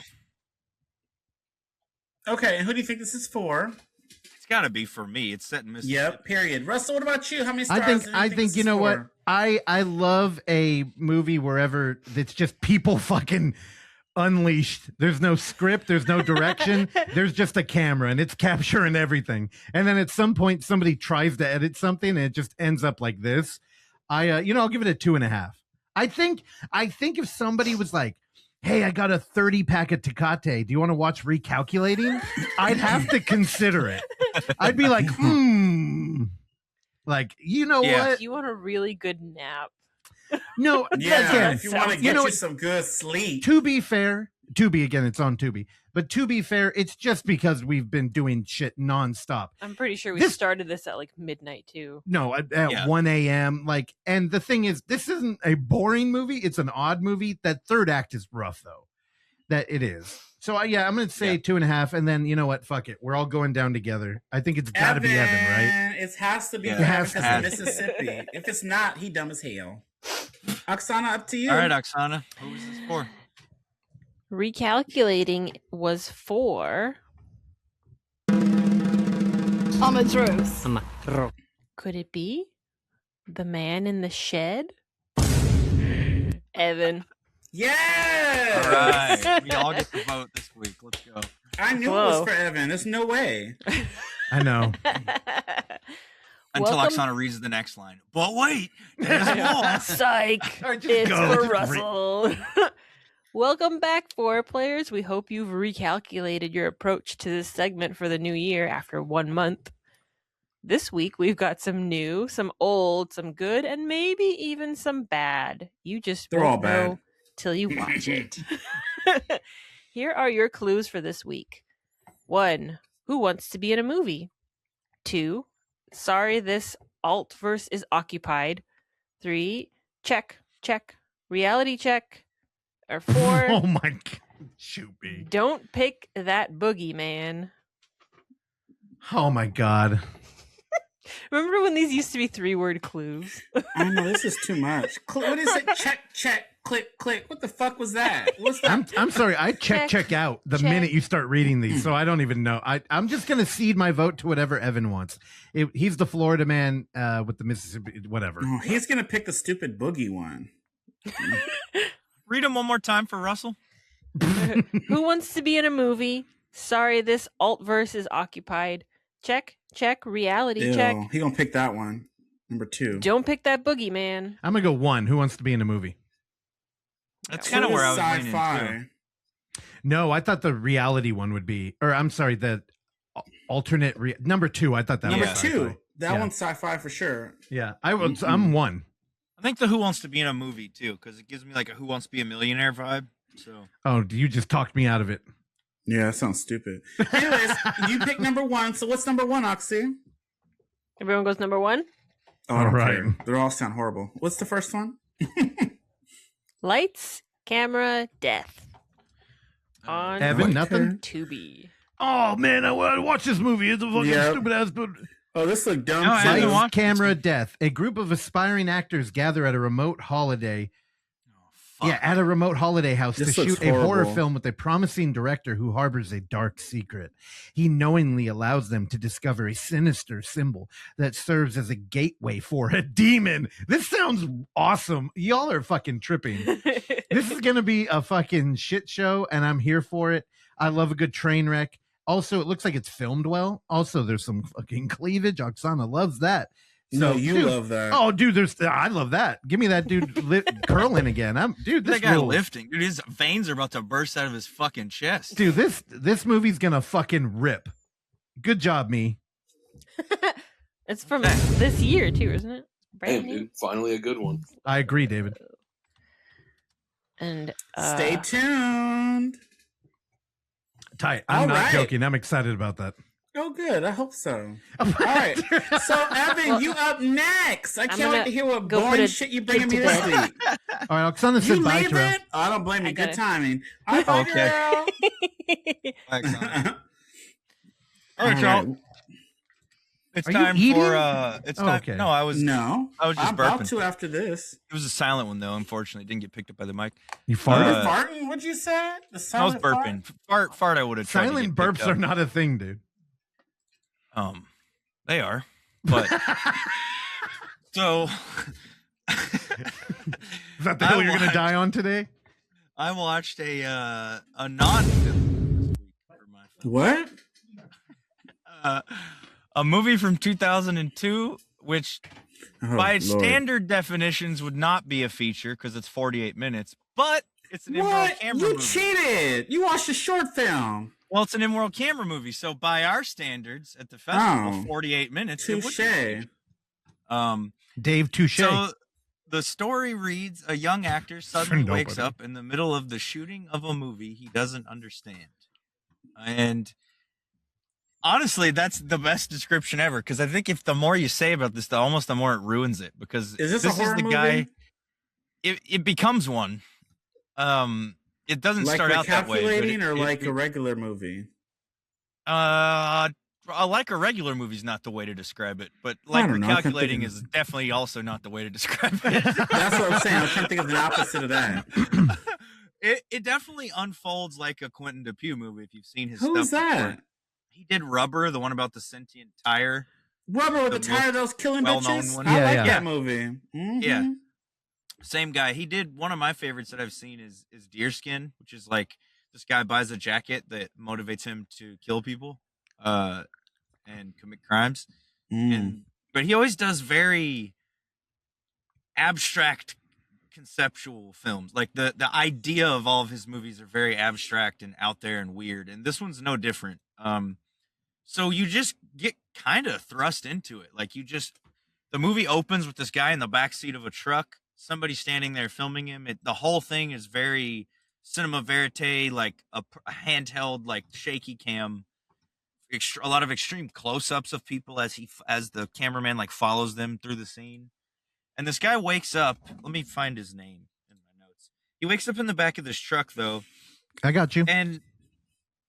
Okay, and who do you think this is for? It's got to be for me. It's set in Mississippi. Yep. Period. Russell, what about you? How many stars? I think you know what? I love a movie wherever it's just people fucking unleashed. There's no script, there's no direction, there's just a camera and it's capturing everything. And then at some point somebody tries to edit something and it just ends up like this. I'll give it a 2.5. I think if somebody was like, hey, I got a 30 pack of Tecate. Do you want to watch Recalculating? I'd have to consider it. I'd be like, like, you know what? You want a really good nap. No, Yeah, again, if you want to get you some good sleep. To be fair, Tubi again, it's on Tubi. But to be fair, it's just because we've been doing shit nonstop. I'm pretty sure we started this at like midnight too. No, at 1 a.m. Like, and the thing is, this isn't a boring movie. It's an odd movie. That third act is rough, though. That it is. So I'm going to say 2.5. And then, you know what? Fuck it. We're all going down together. I think it's got to be Evan, right? It has to be Yeah. Evan It has because to of be. Mississippi. If it's not, he dumb as hell. Oksana, up to you. All right, Oksana. Who was this for? Recalculating was for. Amadros. Could it be The Man in the Shed? Evan. Yeah. All right. We all get to vote this week. Let's go. I knew it was for Evan. There's no way. I know. Until Welcome- Oksana reads the next line. But wait, there's more. Psych. Just It's go. for Just Russell. Welcome back, Foreplayers. We hope you've recalculated your approach to this segment for the new year after 1 month. This week, we've got some new, some old, some good, and maybe even some bad. You just They're all won't know bad. till you watch it. Here are your clues for this week. 1. Who wants to be in a movie? 2. Sorry, this alt-verse is occupied. 3. Check. Reality check. Or 4. Oh my God. Shoot me. Don't pick that boogeyman. Oh my God. Remember when these used to be 3-word clues? I know this is too much. What is it? Check, click. What the fuck was that? What's that? I'm sorry. I check out the minute you start reading these, so I don't even know. I'm just gonna cede my vote to whatever Evan wants. He's the Florida man with the Mississippi, whatever. Oh, he's gonna pick the stupid boogie one. Read them one more time for Russell. Who wants to be in a movie? Sorry, this alt-verse is occupied. Check, reality check. He gonna pick that one. Number 2. Don't pick that boogeyman. I'm gonna go 1. Who wants to be in a movie? That's kind of where I was leaning sci-fi. too. No, I thought the reality one would be, or I'm sorry, the alternate number 2. I thought that Number was 2. sci-fi. That Yeah. one's sci-fi for sure. Yeah, I'm 1. I think the Who Wants to Be in a Movie too, because it gives me like a Who Wants to Be a Millionaire vibe. So Oh, you just talked me out of it. Yeah, that sounds stupid. Anyways, you pick number 1. So what's number 1, Oxy? Everyone goes number 1. Oh, I don't All care. They all sound horrible. What's the first one? Lights, camera, death. On Evan, nothing? Tubi. Oh man, I want to watch this movie. It's a fucking Yep. stupid ass. But Oh, this looked dumb. No, I haven't too. Lights, watched camera, death. A group of aspiring actors gather at a remote holiday. fuck. Yeah, at a remote holiday house This to looks shoot a horror horrible. film with a promising director who harbors a dark secret. He knowingly allows them to discover a sinister symbol that serves as a gateway for a demon. This sounds awesome. Y'all are fucking tripping. This is going to be a fucking shit show, and I'm here for it. I love a good train wreck. Also, it looks like it's filmed well. Also, there's some fucking cleavage. Oksana loves that. No, you dude, love that. Oh, dude, I love that. Give me that dude curling again. Dude, this That guy rules. lifting. Dude, his veins are about to burst out of his fucking chest. Dude, this movie's gonna fucking rip. Good job, me. It's from this year too, isn't it? Damn, dude, finally a good one. I agree, David. And stay tuned. Tight. I'm not joking. I'm excited about that. Oh, good. I hope so. All right. So, Evan, you up next. I can't wait to hear what boring shit you bringing me this week. All right, Oksana said bye, Terrell. Oh, I don't blame you. Good timing. All right, bye, girl. All right, y'all. It's time for it's time. Okay. No, I was just I'm burping. about to after this. It was a silent one though. Unfortunately, it didn't get picked up by the mic. You farted? Farting? What'd you say? I was burping. Fart. I would have tried. Silent burps are not a thing, dude. They are, but so is that the hill you're gonna die on today? I watched a non-film for my film. What? A movie from 2002, which by its standard definitions would not be a feature because it's 48 minutes, but it's an immoral camera movie. You cheated! You watched a short film. Well, it's an immoral camera movie, so by our standards at the festival, 48 minutes. Touche. Dave Touche. So the story reads: a young actor suddenly wakes up in the middle of the shooting of a movie he doesn't understand, and honestly, that's the best description ever. Because I think if the more you say about this, the more it ruins it. Because is this a horror movie? Guy. It becomes one. It doesn't start out that way. Recalculating or like a regular movie? Like a regular movie is not the way to describe it, but like Recalculating is definitely also not the way to describe it. That's what I'm saying. I'm trying to think of the opposite of that. It definitely unfolds like a Quentin Dupieux movie if you've seen his stuff. Who's that? Before. He did Rubber, the one about the sentient tire. Rubber with the tire that was killing bitches? One. I like that movie. Mm-hmm. Yeah. Same guy. He did one of my favorites that I've seen is Deerskin, which is like this guy buys a jacket that motivates him to kill people and commit crimes. But he always does very abstract conceptual films. Like the idea of all of his movies are very abstract and out there and weird. And this one's no different. So you just get kind of thrust into it. Like the movie opens with this guy in the backseat of a truck, somebody standing there filming him. The whole thing is very cinema verite, like a handheld, like shaky cam, a lot of extreme close-ups of people as the cameraman like follows them through the scene. And this guy wakes up. Let me find his name in my notes. He wakes up in the back of this truck, though. I got you. And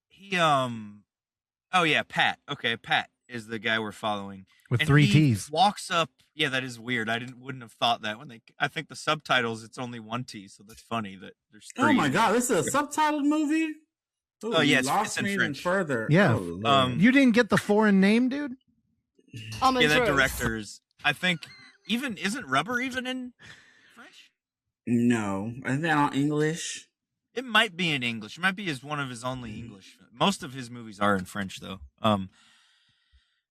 he, oh yeah, Pat. Okay, Pat is the guy we're following. With and 3 T's. Walks up. Yeah, that is weird. wouldn't have thought that I think the subtitles, it's only 1 T, so that's funny that there's 3. Oh my God, this is a subtitled movie? Ooh, oh yeah, it's in French. Further. Yeah. Oh, you didn't get the foreign name, dude? Yeah, that director's, I think, isn't Rubber even in French? No, I think they're all English. It might be in English. It might be one of his only English. Most of his movies are in French, though.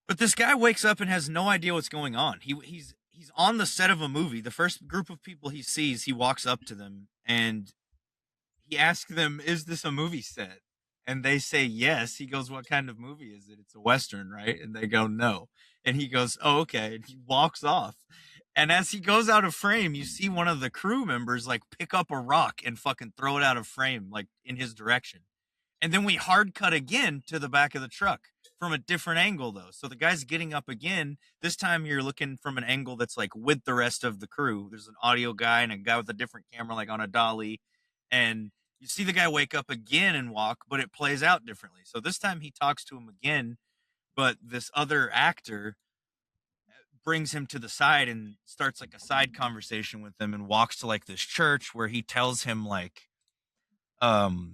But this guy wakes up and has no idea what's going on. He's on the set of a movie. The first group of people he sees, he walks up to them and he asks them, "Is this a movie set?" And they say yes. He goes, "What kind of movie is it? It's a Western, right?" And they go, "No." And he goes, "Oh, okay." And he walks off. And as he goes out of frame, you see one of the crew members like pick up a rock and fucking throw it out of frame, like in his direction. And then we hard cut again to the back of the truck from a different angle, though. So the guy's getting up again. This time you're looking from an angle that's like with the rest of the crew. There's an audio guy and a guy with a different camera, like on a dolly. And you see the guy wake up again and walk, but it plays out differently. So this time he talks to him again, but this other actor brings him to the side and starts like a side conversation with him and walks to like this church where he tells him like, the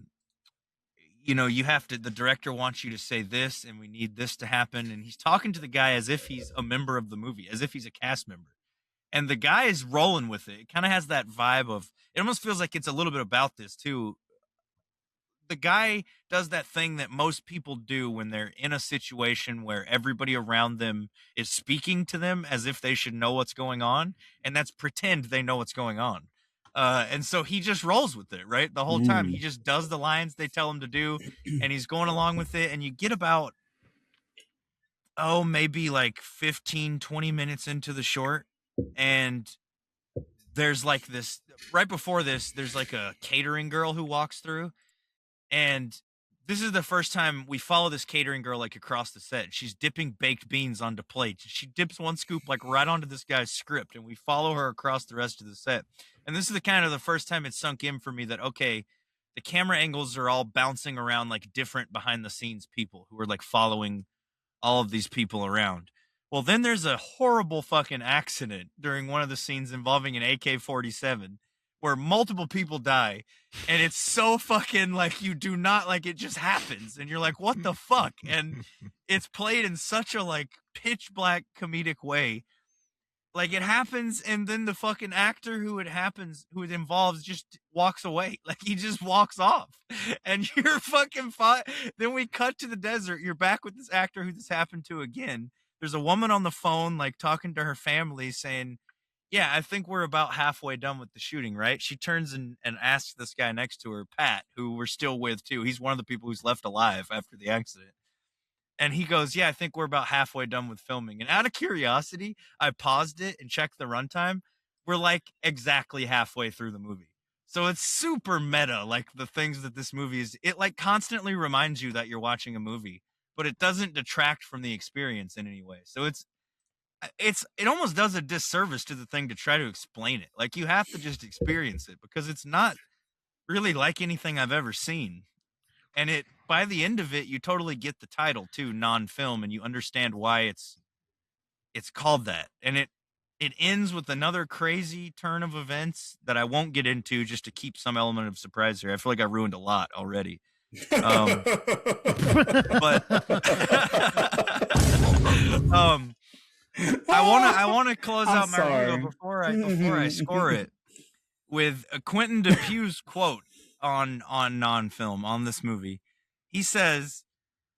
director wants you to say this and we need this to happen. And he's talking to the guy as if he's a member of the movie, as if he's a cast member. And the guy is rolling with it. It kind of has that vibe of, it almost feels like it's a little bit about this too. The guy does that thing that most people do when they're in a situation where everybody around them is speaking to them as if they should know what's going on. And that's pretend they know what's going on. And so he just rolls with it, right? The whole time he just does the lines they tell him to do and he's going along with it. And you get about maybe like 15, 20 minutes into the short. And there's like this, right before this, there's like a catering girl who walks through. And this is the first time we follow this catering girl like across the set. She's dipping baked beans onto plates. She dips one scoop like right onto this guy's script, and we follow her across the rest of the set. And this is the first time it sunk in for me that, okay, the camera angles are all bouncing around like different behind the scenes people who are like following all of these people around. Well, then there's a horrible fucking accident during one of the scenes involving an AK-47 where multiple people die, and it's so fucking like you do not like it just happens, and you're like, what the fuck? And it's played in such a like pitch black comedic way. Like it happens, and then the fucking actor who it involves just walks away. Like he just walks off, and you're fucking fine. Then we cut to the desert. You're back with this actor who this happened to again. There's a woman on the phone, like talking to her family saying, yeah, I think we're about halfway done with the shooting, right? She turns and asks this guy next to her, Pat, who we're still with too. He's one of the people who's left alive after the accident. And he goes, yeah, I think we're about halfway done with filming. And out of curiosity, I paused it and checked the runtime. We're like exactly halfway through the movie. So it's super meta, like the things that this movie is. It like constantly reminds you that you're watching a movie, but it doesn't detract from the experience in any way. So it almost does a disservice to the thing to try to explain it. Like you have to just experience it because it's not really like anything I've ever seen. And by the end of it, you totally get the title too, Nonfilm, and you understand why it's called that. And it ends with another crazy turn of events that I won't get into just to keep some element of surprise here. I feel like I ruined a lot already. But I want to close out my review before I score it with a Quentin Dupieux's quote on Nonfilm on this movie. He says,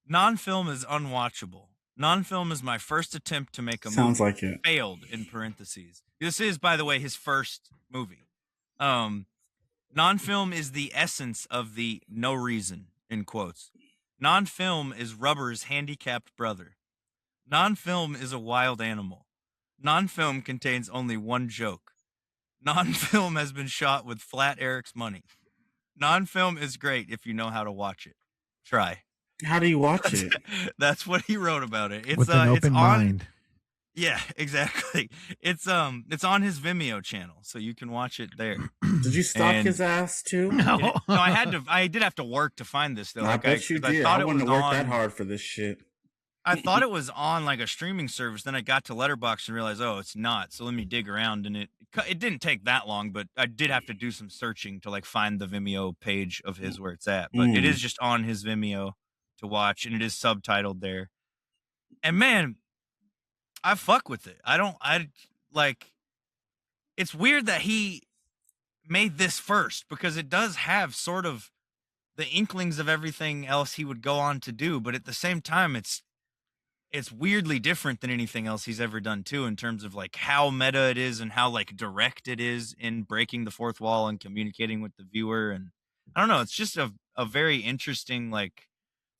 "Nonfilm is unwatchable. Nonfilm is my first attempt to make a Sounds movie. like it. Failed in parentheses. This is, by the way, his first movie. Nonfilm is the essence of the no reason in quotes. Nonfilm is Rubber's handicapped brother. Nonfilm is a wild animal. Nonfilm contains only one joke. Nonfilm has been shot with Flat Eric's money. Nonfilm is great if you know how to watch it. Try." How do you watch it? That's what he wrote about it. It's With an open mind. Yeah, exactly. It's on his Vimeo channel, so you can watch it there. Did you stalk his ass too? No, I did have to work to find this though. I bet you did. I wouldn't have worked that hard for this shit. I thought it was on like a streaming service. Then I got to Letterboxd and realized, oh, it's not. So let me dig around, and it didn't take that long, but I did have to do some searching to like find the Vimeo page of his where it's at. But it is just on his Vimeo to watch, and it is subtitled there. And man, I fuck with it. It's weird that he made this first because it does have sort of the inklings of everything else he would go on to do, but at the same time, it's weirdly different than anything else he's ever done too, in terms of like how meta it is and how like direct it is in breaking the fourth wall and communicating with the viewer. And I don't know, it's just a very interesting like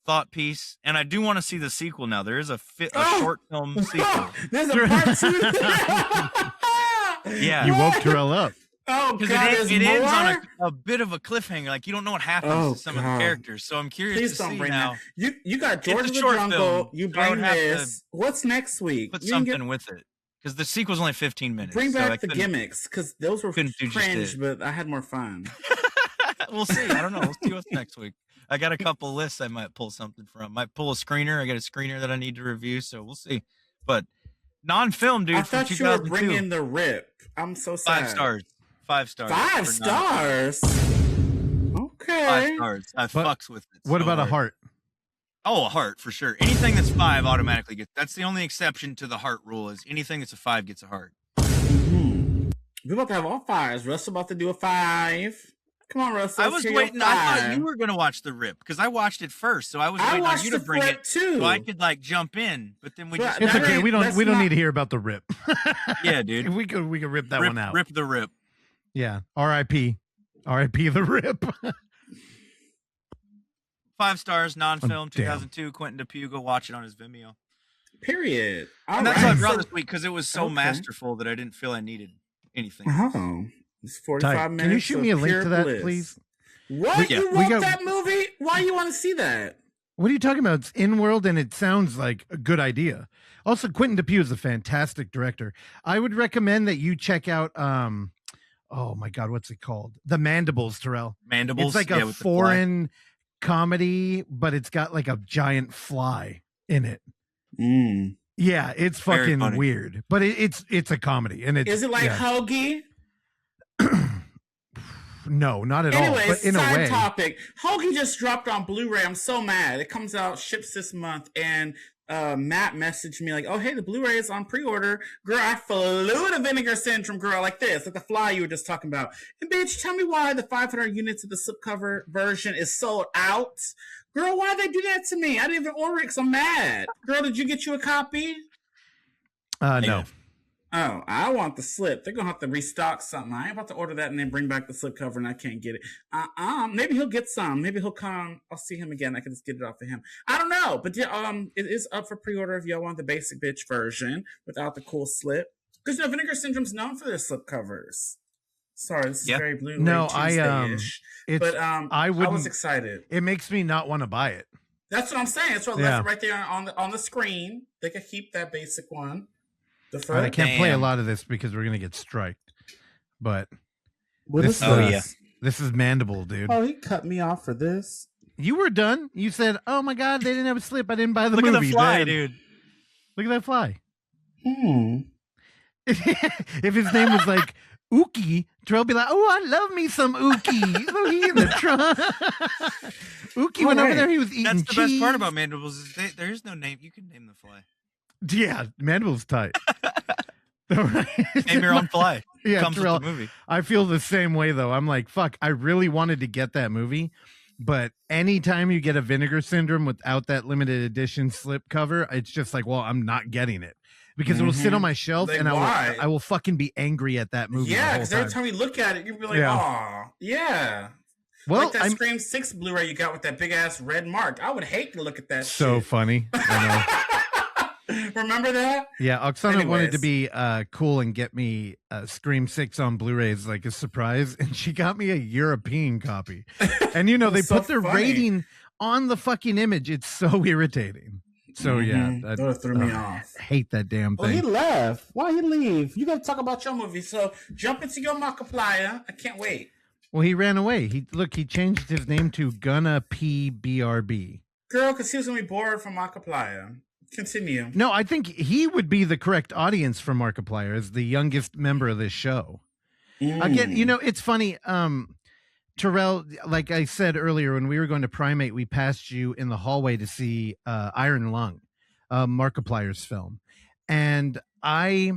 thought piece. And I do want to see the sequel now. There is a short film sequel. There's a part 2. Yeah, you woke Terrell up. Oh, because God, it ends on a bit of a cliffhanger. Like you don't know what happens to some of the characters. So I'm curious to see now. You got George of the Jungle. You bring this. What's next week? Put something with it because the sequel's only 15 minutes. Bring back the gimmicks because those were cringe, but I had more fun. We'll see. I don't know. We'll see what's next week. I got a couple lists I might pull something from. Might pull a screener. I got a screener that I need to review, so we'll see. But Nonfilm, dude. I thought you were bringing The Rip. I'm so sad. 5 stars. 5 stars. 5 stars. Okay. 5 stars. I fucks with it. What about a heart? Oh, a heart for sure. Anything that's 5 automatically gets. That's the only exception to the heart rule. Is anything that's a 5 gets a heart. We're about to have all 5s. Russ about to do a 5. Come on, Russell. I was waiting. I thought you were going to watch The Rip because I watched it first, so I was waiting on you to bring it too, so I could like jump in. But then it's okay. We don't need to hear about The Rip. Yeah, dude. we could rip that one out. Rip The Rip. Yeah. R.I.P. R.I.P. The Rip. 5 stars. Nonfilm. 2002. Quentin Dupieux. Go watch it on his Vimeo. Period. And that's why I brought this week, because it was so masterful that I didn't feel I needed anything. Oh, it's 45 minutes. Can you shoot me a link to that, please? What? You want that movie? Why you want to see that? What are you talking about? It's in world, and it sounds like a good idea. Also, Quentin Dupieux is a fantastic director. I would recommend that you check out. Oh my God, what's it called? The Mandibles, Terrell. Mandibles. It's like a foreign comedy, but it's got like a giant fly in it. Yeah, it's fucking weird, but it's a comedy, and is it like Hoagie? No, not at all. Anyways, but in a way. Topic. Hoagie just dropped on Blu-ray. I'm so mad. It comes out, ships this month, and Matt messaged me like, "Oh, hey, the Blu-ray is on pre-order." Girl, I flew to Vinegar Syndrome, girl, like this, like the fly you were just talking about. And bitch, tell me why the 500 units of the slipcover version is sold out. Girl, why'd they do that to me? I didn't even order it because I'm mad. Girl, did you get you a copy? No. Oh, I want the slip. They're going to have to restock something. I ain't about to order that and then bring back the slipcover and I can't get it. Maybe he'll get some. Maybe he'll come. I'll see him again. I can just get it off of him. I don't know. But yeah, it is up for pre-order if y'all want the basic bitch version without the cool slip. Because Vinegar Syndrome's known for their slipcovers. Sorry, this is very Blu-ray Tuesday-ish. I was excited. It makes me not want to buy it. That's what I'm saying. That's what I left it right there on the screen. They could keep that basic one. I can't play a lot of this because we're gonna get striked. But this is Mandible, dude. Oh, he cut me off for this. You were done. You said, "Oh my God, they didn't have a slip. I didn't buy the movie." movie." Look at the fly, dude. Look at that fly. If his name was like Ookie, Terrell be like, "Oh, I love me some Ookie." So he in the trunk. Ookie went over there. He was eating That's the cheese. best part about Mandibles is there is no name. You can name the fly. Yeah, Mandible's tight. Name your own fly. Yeah, Comes Terrell, with the movie. I feel the same way though. I'm like, fuck, I really wanted to get that movie, but anytime you get a Vinegar Syndrome without that limited edition slip cover, it's just like, well, I'm not getting it because it will sit on my shelf and I will fucking be angry at that movie. Yeah, because every time you look at it, you'll be like, oh, yeah. Well, like that Scream 6 Blu-ray you got with that big ass red mark. I would hate to look at that. So shit. Funny. I know. Remember that? Yeah, Oksana wanted to be cool and get me Scream 6 on Blu-rays like a surprise, and she got me a European copy. And you know, they put their rating on the fucking image. It's so irritating. So yeah, that threw me off. I hate that damn thing. Oh, he left. Why he leave? You got to talk about your movie. So jump into your Markiplier. I can't wait. Well, he ran away. He changed his name to Gunna PBRB. Girl, because he was gonna be bored from Markiplier. Continue. No, I think he would be the correct audience for Markiplier as the youngest member of this show. Again, you know, it's funny. Terrell, like I said earlier, when we were going to Primate, we passed you in the hallway to see Iron Lung, Markiplier's film. And I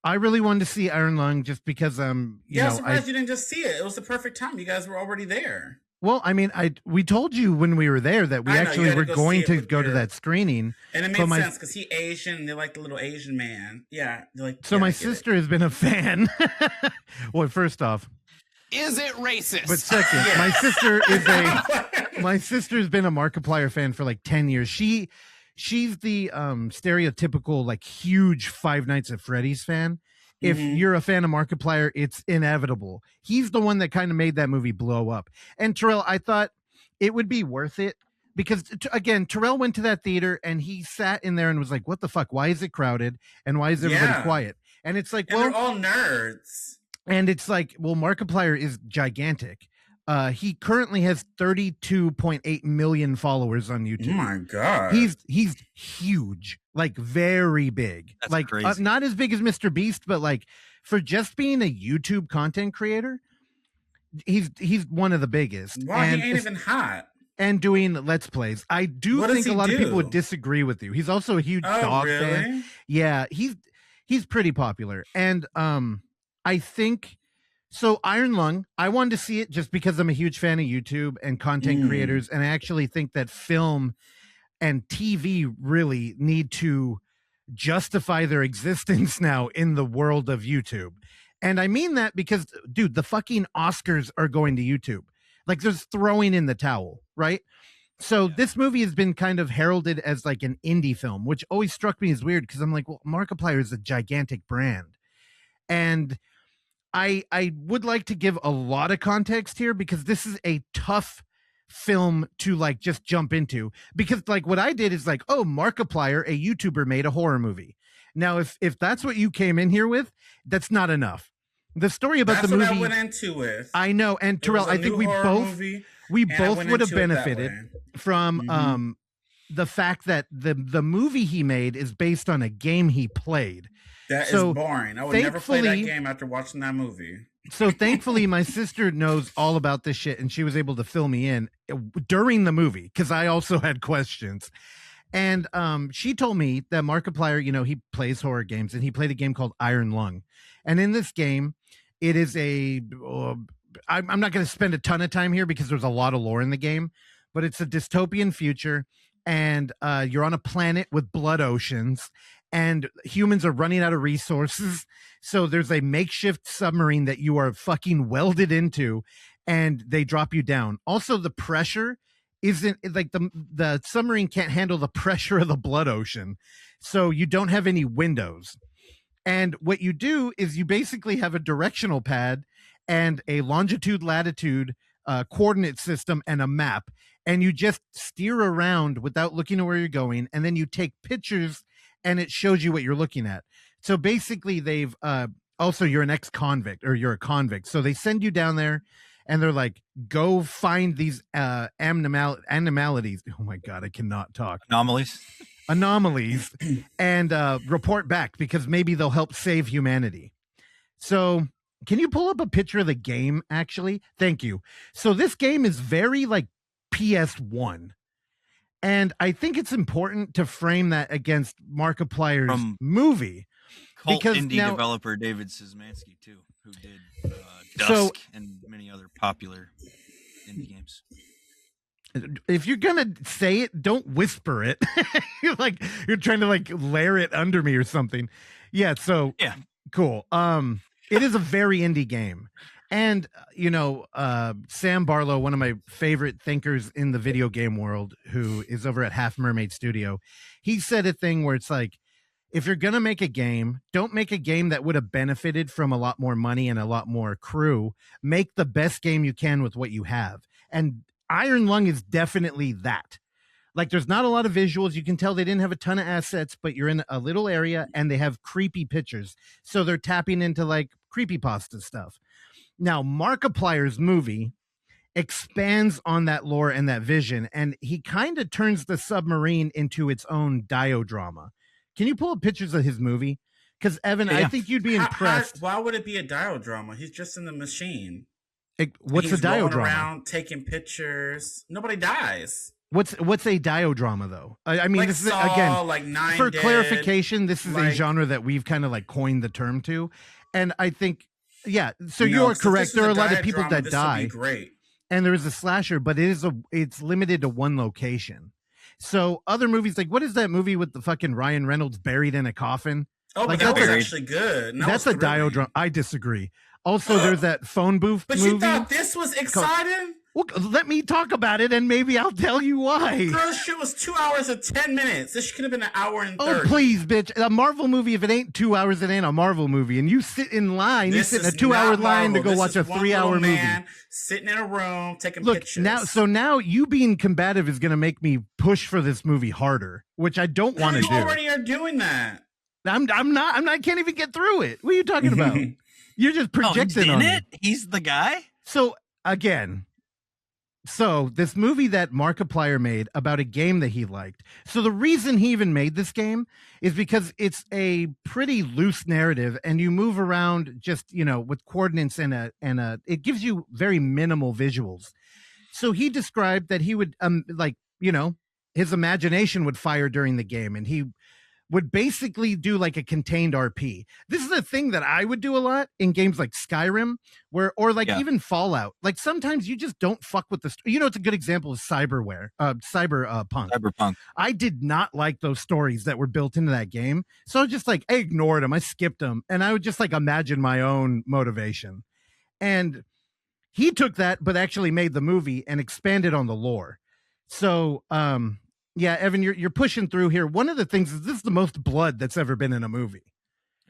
really wanted to see Iron Lung just because I'm surprised you didn't just see it. It was the perfect time. You guys were already there. Well, I mean, we told you when we were there that we actually were going to go to that screening. And it made sense because he's Asian and they like the little Asian man. Yeah. So my sister has been a fan. Well, first off, is it racist? But second, my sister's been a Markiplier fan for like 10 years. She's the stereotypical like huge Five Nights at Freddy's fan. If you're a fan of Markiplier, it's inevitable. He's the one that kind of made that movie blow up. And Terrell, I thought it would be worth it because, again, Terrell went to that theater and he sat in there and was like, what the fuck? Why is it crowded? And why is everybody quiet? And it's like, they're all nerds. And it's like, well, Markiplier is gigantic. He currently has 32.8 million followers on YouTube. Oh my God. He's huge, like very big. That's like crazy. Not as big as Mr. Beast, but like for just being a YouTube content creator, he's one of the biggest. Wow, he ain't even hot. And doing Let's Plays. I do think a lot of people would disagree with you. He's also a huge dog fan. Yeah, he's pretty popular. And I think so Iron Lung, I wanted to see it just because I'm a huge fan of YouTube and content creators, and I actually think that film and TV really need to justify their existence now in the world of YouTube. And I mean that because, dude, the fucking Oscars are going to YouTube. Like, there's throwing in the towel, right? So this movie has been kind of heralded as like an indie film, which always struck me as weird because I'm like, well, Markiplier is a gigantic brand. And I would like to give a lot of context here because this is a tough film to like just jump into, because like what I did is like, oh, Markiplier, a YouTuber, made a horror movie. Now, if that's what you came in here with, that's not enough. The story about That's the movie what I went into with. I know, and Terrell, I think we both would have benefited from the fact that the movie he made is based on a game he played. That is boring. I would never play that game after watching that movie. So thankfully, my sister knows all about this shit, and she was able to fill me in during the movie because I also had questions. And she told me that Markiplier, you know, he plays horror games, and he played a game called Iron Lung. And in this game, it is I'm not going to spend a ton of time here because there's a lot of lore in the game, but it's a dystopian future, and you're on a planet with blood oceans, and humans are running out of resources. So there's a makeshift submarine that you are fucking welded into, and they drop you down. Also, the pressure isn't like the submarine can't handle the pressure of the blood ocean. So you don't have any windows. And what you do is you basically have a directional pad and a longitude, latitude coordinate system and a map. And you just steer around without looking at where you're going. And then you take pictures and it shows you what you're looking at. So basically they've also, you're an ex-convict, or you're a convict. So they send you down there and they're like, go find these anomalies. Oh my God, I cannot talk. Anomalies and report back because maybe they'll help save humanity. So can you pull up a picture of the game, actually? Thank you. So this game is very like PS1. And I think it's important to frame that against Markiplier's movie. Because indie developer David Szymanski, too, who did Dusk and many other popular indie games. If you're gonna say it, don't whisper it. You're like you're trying to like layer it under me or something. Yeah, so cool. It is a very indie game. And you know, Sam Barlow, one of my favorite thinkers in the video game world, who is over at Half Mermaid Studio, he said a thing where it's like, if you're gonna make a game, don't make a game that would have benefited from a lot more money and a lot more crew. Make the best game you can with what you have. And Iron Lung is definitely that. Like, there's not a lot of visuals. You can tell they didn't have a ton of assets, but you're in a little area and they have creepy pictures. So they're tapping into like creepypasta stuff. Now, Markiplier's movie expands on that lore and that vision, and he kind of turns the submarine into its own diodrama. Can you pull up pictures of his movie? Because Evan, I think you'd be impressed. Why would it be a diodrama? He's just in the machine. What's a diodrama? Around taking pictures. Nobody dies. What's a diodrama though? I mean, like this is Saw, again like Nine for Dead, clarification. This is a genre that we've kind of like coined the term to, and I think So you are correct. There are a lot of people that die. Great. And there is a slasher, but it's limited to one location. So other movies, like what is that movie with the fucking Ryan Reynolds buried in a coffin? Oh, like, but that was actually good. That's a diodrama. I disagree. Also, there's that phone booth movie. But you thought this was exciting? Well, let me talk about it, and maybe I'll tell you why. Girl, shit was 2 hours and 10 minutes. This could have been an hour and 30. Oh, please, bitch. A Marvel movie, if it ain't 2 hours, it ain't a Marvel movie. And you sit in line, you sit in a 2-hour line to go watch a 3-hour movie. Sitting in a room, taking pictures. Now you being combative is going to make me push for this movie harder, which I don't want to do. You already are doing that. I'm not. I can't even get through it. What are you talking about? You're just projecting on it. He's the guy. So again, this movie that Markiplier made about a game that he liked. So the reason he even made this game is because it's a pretty loose narrative, and you move around just with coordinates and it gives you very minimal visuals. So he described that he would his imagination would fire during the game, and he would basically do like a contained RP. This is a thing that I would do a lot in games like Skyrim, even Fallout. Like sometimes you just don't fuck with the it's a good example of Cyberpunk. Cyberpunk. I did not like those stories that were built into that game. So I was just like, I ignored them. I skipped them. And I would just like imagine my own motivation. And he took that, but actually made the movie and expanded on the lore. So, yeah, Evan, you're pushing through here. One of the things is this is the most blood that's ever been in a movie.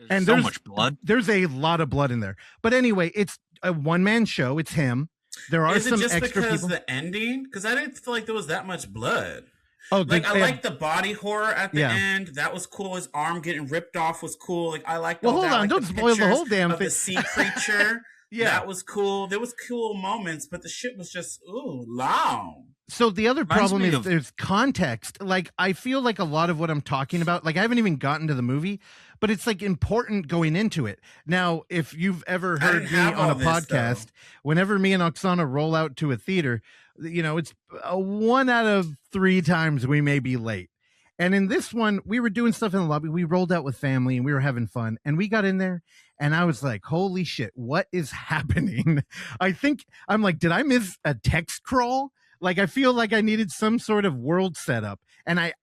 And so much blood. There's a lot of blood in there. But anyway, it's a one-man show. It's him. There are some extra people. The ending? Because I didn't feel like there was that much blood. Oh, like I like the body horror at the end. That was cool. His arm getting ripped off was cool. Like I liked. Well, all hold that. on, like, don't spoil the whole damn thing. The sea creature. Yeah, that was cool. There was cool moments, but the shit was just long. So the other problem is there's context. Like I feel like a lot of what I'm talking about, like I haven't even gotten to the movie, but it's like important going into it. Now, if you've ever heard me on a podcast, whenever me and Oksana roll out to a theater, you know, it's 1 out of 3 times we may be late. And in this one, we were doing stuff in the lobby. We rolled out with family and we were having fun. And we got in there and I was like, holy shit, what is happening? I'm like, did I miss a text crawl? Like, I feel like I needed some sort of world setup. And I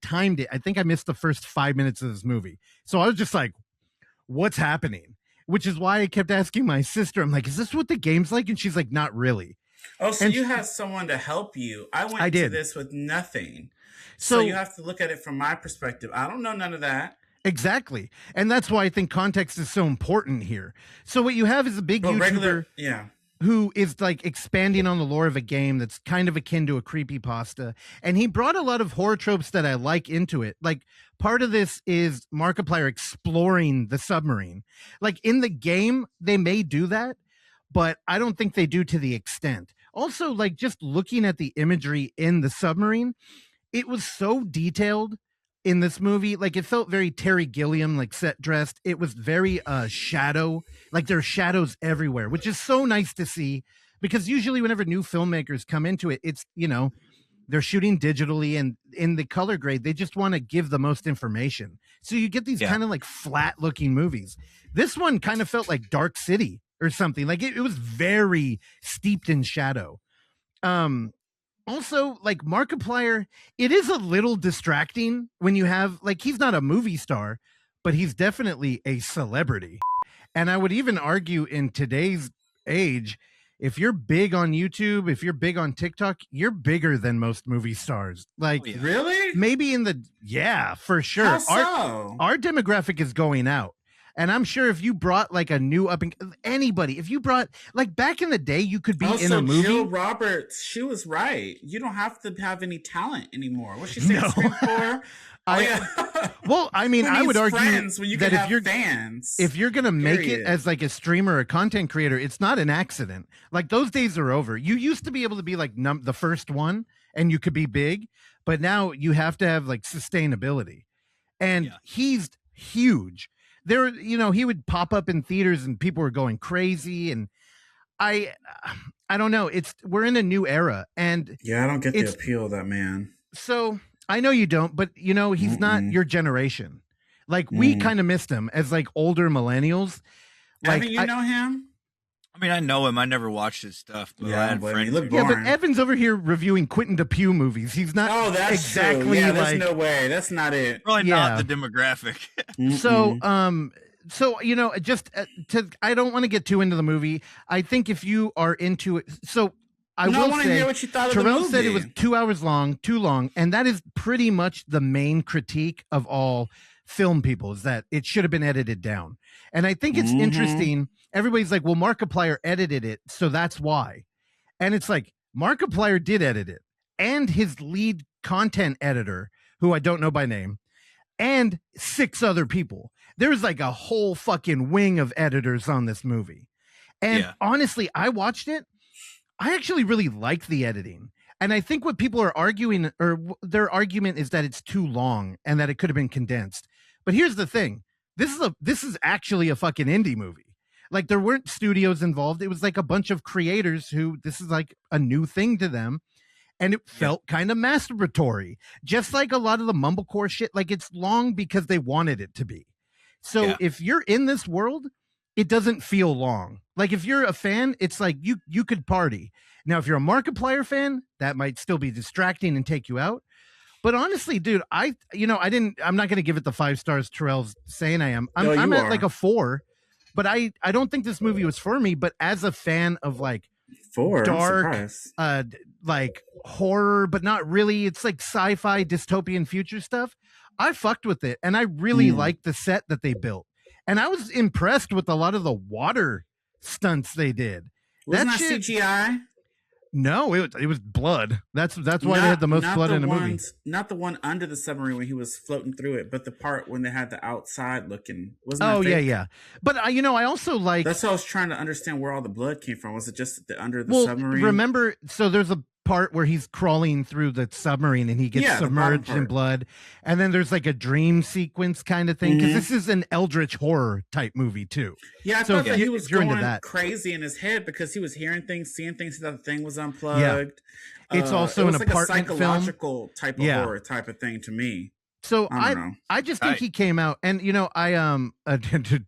timed it. I think I missed the first 5 minutes of this movie. So I was just like, what's happening? Which is why I kept asking my sister, I'm like, is this what the game's like? And she's like, not really. Oh, so you had someone to help you. I went to this with nothing. So you have to look at it from my perspective. I don't know none of that. Exactly. And that's why I think context is so important here. So what you have is a big YouTuber who is like expanding on the lore of a game that's kind of akin to a creepypasta. And he brought a lot of horror tropes that I like into it. Like part of this is Markiplier exploring the submarine. Like in the game, they may do that, but I don't think they do to the extent. Also, like just looking at the imagery in the submarine, it was so detailed in this movie. Like it felt very Terry Gilliam, like set dressed. It was very shadow, like there are shadows everywhere, which is so nice to see because usually whenever new filmmakers come into it, it's, you know, they're shooting digitally and in the color grade, they just want to give the most information. So you get these kind of like flat looking movies. This one kind of felt like Dark City or something. Like it was very steeped in shadow. Also, like Markiplier, it is a little distracting when you have, like, he's not a movie star, but he's definitely a celebrity. And I would even argue in today's age, if you're big on YouTube, if you're big on TikTok, you're bigger than most movie stars. Like, really? Maybe for sure. How so? Our demographic is going out. And I'm sure if you brought like a new anybody, if you brought like back in the day, you could be in a movie. Jill Roberts, she was right. You don't have to have any talent anymore. What's she saying? Screen for? Well, I mean, I would argue that if you're going to make it as like a streamer or a content creator, it's not an accident. Like those days are over. You used to be able to be like the first one and you could be big, but now you have to have like sustainability. And he's huge. There, you know, he would pop up in theaters and people were going crazy. And I don't know. We're in a new era. And I don't get the appeal of that man. So I know you don't, but you know, he's not your generation. Like we kind of missed him as like older millennials. Like you know him? I mean, I know him. I never watched his stuff, but I had friends. But Evan's over here reviewing Quentin Dupieux movies. He's not. Oh, that's exactly true. Yeah, like, there's no way. That's not it. Probably not the demographic. So you know, just I don't want to get too into the movie. I think if you are into it, so I will want to hear what you thought Terrell of the movie. said it was 2 hours long, too long, and that is pretty much the main critique of all film people is that it should have been edited down. And I think it's interesting. Everybody's like, well, Markiplier edited it, so that's why. And it's like, Markiplier did edit it. And his lead content editor, who I don't know by name, and 6 other people. There's like a whole fucking wing of editors on this movie. And honestly, I watched it. I actually really liked the editing. And I think what people are arguing, or their argument is that it's too long and that it could have been condensed. But here's the thing. This is actually a fucking indie movie. Like there weren't studios involved. It was like a bunch of creators who this is like a new thing to them. And it felt kind of masturbatory, just like a lot of the mumblecore shit. Like it's long because they wanted it to be. So if you're in this world, it doesn't feel long. Like if you're a fan, it's like you could party. Now, if you're a Markiplier fan, that might still be distracting and take you out. But honestly, dude, I'm not going to give it the 5 stars Terrell's saying I am. I'm at like a 4. But I don't think this movie was for me. But as a fan of like 4, dark, like horror, but not really. It's like sci-fi dystopian future stuff. I fucked with it, and I really liked the set that they built. And I was impressed with a lot of the water stunts they did. Wasn't that CGI? No, it was blood. That's why they had the most blood in the movie. Not the one under the submarine when he was floating through it, but the part when they had the outside looking. Wasn't that fake? Yeah. But I also like. That's what I was trying to understand where all the blood came from. Was it just the under the submarine? Remember, so there's a part where he's crawling through the submarine and he gets submerged in blood, and then there's like a dream sequence kind of thing, because this is an eldritch horror type movie too. I thought that he was going crazy in his head because he was hearing things, seeing things, that the thing was unplugged. It's also an apartment a psychological type of horror type of thing to me. So I just think he came out, and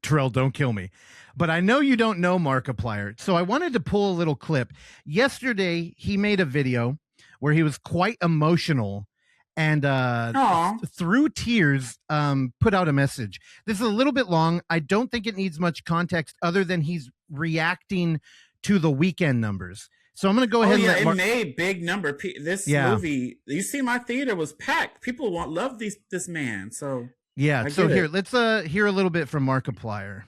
Terrell, don't kill me, but I know you don't know Markiplier, so I wanted to pull a little clip. Yesterday, he made a video where he was quite emotional and through tears put out a message. This is a little bit long. I don't think it needs much context other than he's reacting to the weekend numbers. So I'm going to go ahead and it made big number. This movie, you see, my theater was packed. People love this man. So let's hear a little bit from Markiplier.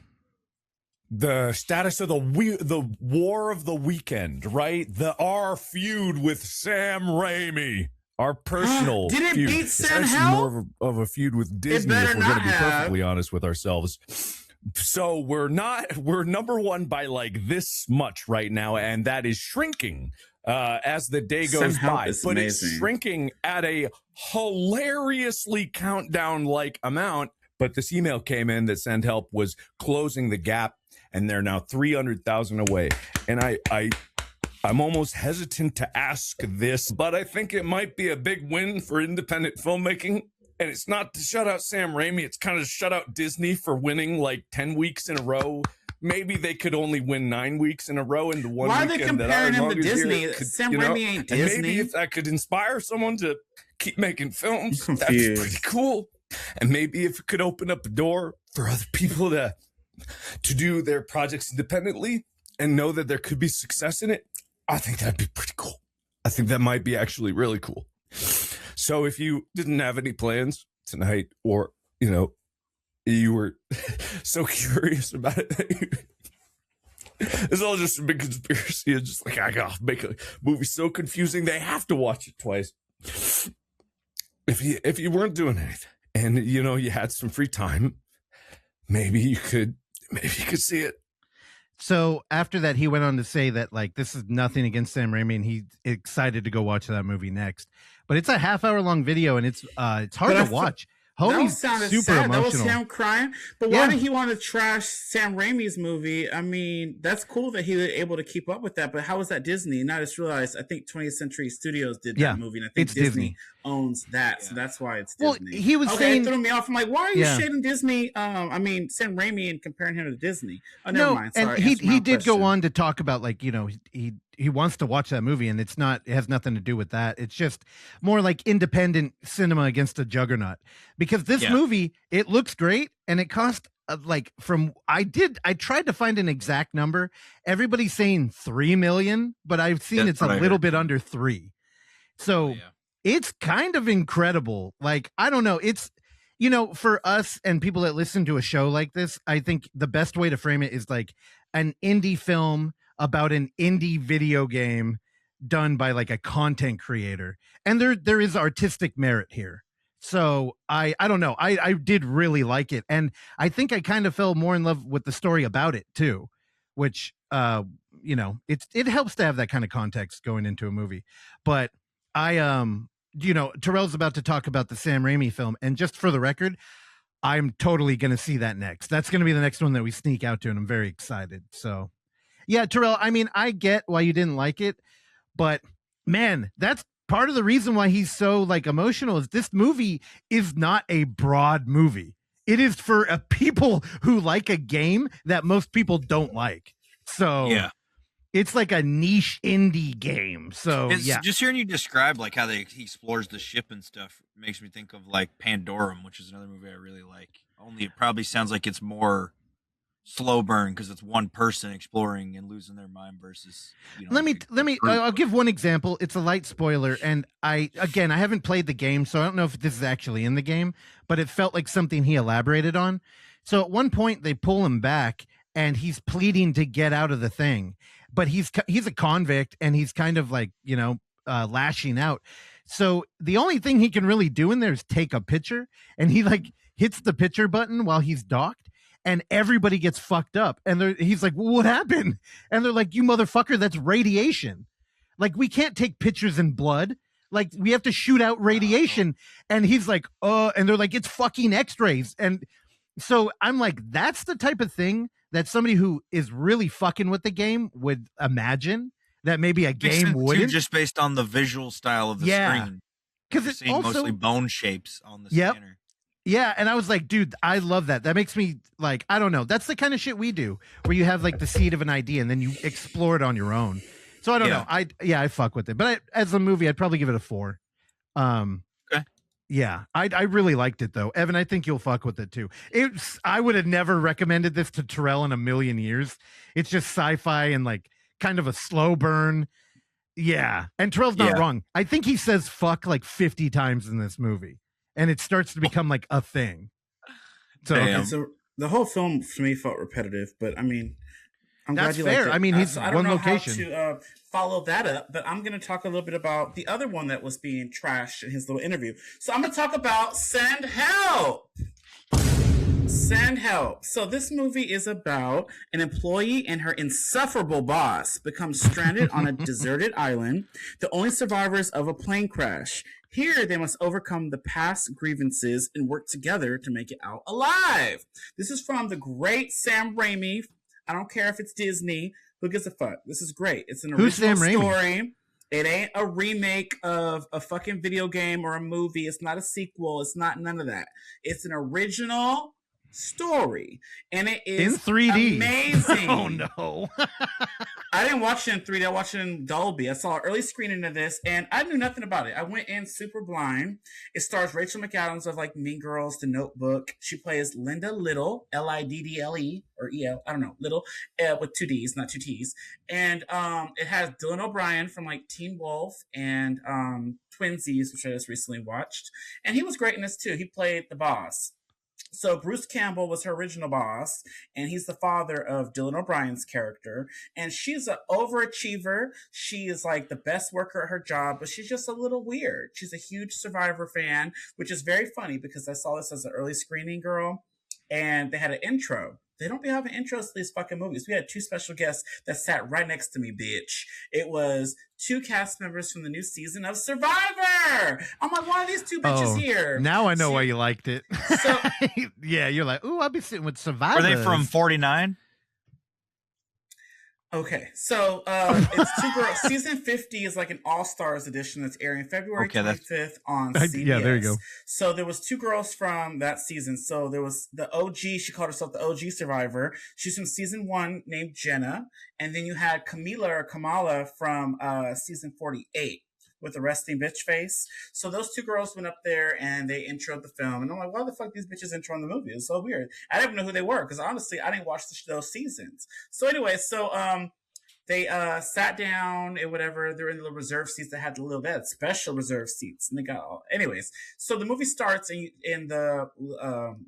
The status of the war of the weekend, right? Our feud with Sam Raimi, our personal Did it feud. beat Sam Hell? More of a feud with Disney, if we're going to be perfectly honest with ourselves. So we're number one by like this much right now, and that is shrinking as the day goes by. But it's shrinking at a hilariously countdown-like amount. But this email came in that Send Help was closing the gap, and they're now 300,000 away. And I'm almost hesitant to ask this, but I think it might be a big win for independent filmmaking. And it's not to shut out Sam Raimi. It's kind of shut out Disney for winning like 10 weeks in a row. Maybe they could only win 9 weeks in a row in the one Why weekend. Why are they comparing him to Disney? Sam Raimi ain't Disney. And maybe if that could inspire someone to keep making films, that'd be pretty cool. And maybe if it could open up a door for other people to do their projects independently and know that there could be success in it, I think that'd be pretty cool. I think that might be actually really cool. So if you didn't have any plans tonight, or, you were so curious about it, it's all just a big conspiracy. It's just like, I gotta make a movie so confusing they have to watch it twice. If you weren't doing anything and, you had some free time, maybe you could see it. So after that, he went on to say that, like, this is nothing against Sam Raimi, and he's excited to go watch that movie next. But it's a half-hour long video, and it's hard to watch. Homie's super sad. emotional. That was him crying. But why did he want to trash Sam Raimi's movie? I mean, that's cool that he was able to keep up with that. But how was that Disney? And I just realized, I think 20th Century Studios did that movie, and I think Disney owns that, so that's why it's Disney. He was saying, it threw me off. I'm like, why are you shading Disney? Sam Raimi and comparing him to Disney. Oh, never mind. Sorry, and he did go on to talk about, like, he wants to watch that movie, and it has nothing to do with that. It's just more like independent cinema against a juggernaut, because this movie, it looks great, and it cost I tried to find an exact number. Everybody's saying 3 million, but I've seen it's a little bit under 3. So it's kind of incredible. Like, I don't know. It's, for us and people that listen to a show like this, I think the best way to frame it is like an indie film about an indie video game done by like a content creator. And there is artistic merit here. So I don't know. I did really like it. And I think I kind of fell more in love with the story about it too, which, it helps to have that kind of context going into a movie. But Terrell's about to talk about the Sam Raimi film. And just for the record, I'm totally going to see that next. That's going to be the next one that we sneak out to. And I'm very excited. So yeah, Terrell, I mean, I get why you didn't like it, but man, that's part of the reason why he's so like emotional is this movie is not a broad movie. It is for people who like a game that most people don't like. So it's like a niche indie game. So just hearing you describe like how he explores the ship and stuff makes me think of like Pandorum, which is another movie I really like. Only it probably sounds like it's more slow burn because it's one person exploring and losing their mind versus. Let me. I'll give one example. It's a light spoiler, and I haven't played the game, so I don't know if this is actually in the game, but it felt like something he elaborated on. So at one point they pull him back, and he's pleading to get out of the thing, but he's a convict, and he's kind of like lashing out. So the only thing he can really do in there is take a picture, and he like hits the picture button while he's docked, and everybody gets fucked up. And he's like, well, what happened? And they're like, you motherfucker, that's radiation. Like, we can't take pictures in blood. Like, we have to shoot out radiation. And he's like, and they're like, it's fucking x-rays. And so I'm like, that's the type of thing that somebody who is really fucking with the game would imagine that maybe a game wouldn't. Just based on the visual style of the screen. Because it's seeing also mostly bone shapes on the scanner. Yeah, and I was like, dude, I love that. That makes me like, I don't know. That's the kind of shit we do, where you have like the seed of an idea and then you explore it on your own. So I don't know. I fuck with it. But as a movie, I'd probably give it a 4. Okay. Yeah, I really liked it though. Evan, I think you'll fuck with it too. I would have never recommended this to Terrell in a million years. It's just sci-fi and like kind of a slow burn. Yeah, and Terrell's not wrong. I think he says fuck like 50 times in this movie. And it starts to become like a thing. So the whole film for me felt repetitive, but I mean, I'm that's glad you fair. liked it. I mean, he's I don't one know location. how to follow that up, but I'm going to talk a little bit about the other one that was being trashed in his little interview. So I'm going to talk about Send Help. Send Help. So this movie is about an employee and her insufferable boss become stranded on a deserted island, the only survivors of a plane crash. Here, they must overcome the past grievances and work together to make it out alive. This is from the great Sam Raimi. I don't care if it's Disney. Who gives a fuck? This is great. It's an original story. It ain't a remake of a fucking video game or a movie. It's not a sequel. It's not none of that. It's an original story. And it is in 3D. Amazing. Oh, no. I didn't watch it in 3D. I watched it in Dolby. I saw an early screening of this, and I knew nothing about it. I went in super blind. It stars Rachel McAdams of like Mean Girls, The Notebook. She plays Linda Little, Liddle, or E-L, I don't know, Little, with 2 Ds, not 2 Ts. And it has Dylan O'Brien from like Teen Wolf and Twinsies, which I just recently watched. And he was great in this too. He played the boss. So Bruce Campbell was her original boss, and he's the father of Dylan O'Brien's character. And she's an overachiever. She is like the best worker at her job, but she's just a little weird. She's a huge Survivor fan, which is very funny because I saw this as an early screening, girl, and they had an intro. They don't be having intros to these fucking movies. We had 2 special guests that sat right next to me, bitch. It was 2 cast members from the new season of Survivor. I'm like, why are these 2 bitches here? Now I know why you liked it. So, yeah, you're like, ooh, I'll be sitting with Survivor. Were they from 49? Okay, so it's 2 girls. Season 50 is like an all-stars edition that's airing February 25th on CBS. Yeah, there you go. So there was 2 girls from that season. So there was the OG. She called herself the OG Survivor. She's from season 1, named Jenna, and then you had Kamala from season 48. With the resting bitch face. So those 2 girls went up there and they introed the film. And I'm like, why the fuck these bitches introing the movie? It's so weird. I didn't even know who they were because honestly, I didn't watch those seasons. So anyway, they sat down and whatever. They're in the little reserve seats that had they had special reserve seats. And they got all. Anyways, so the movie starts and the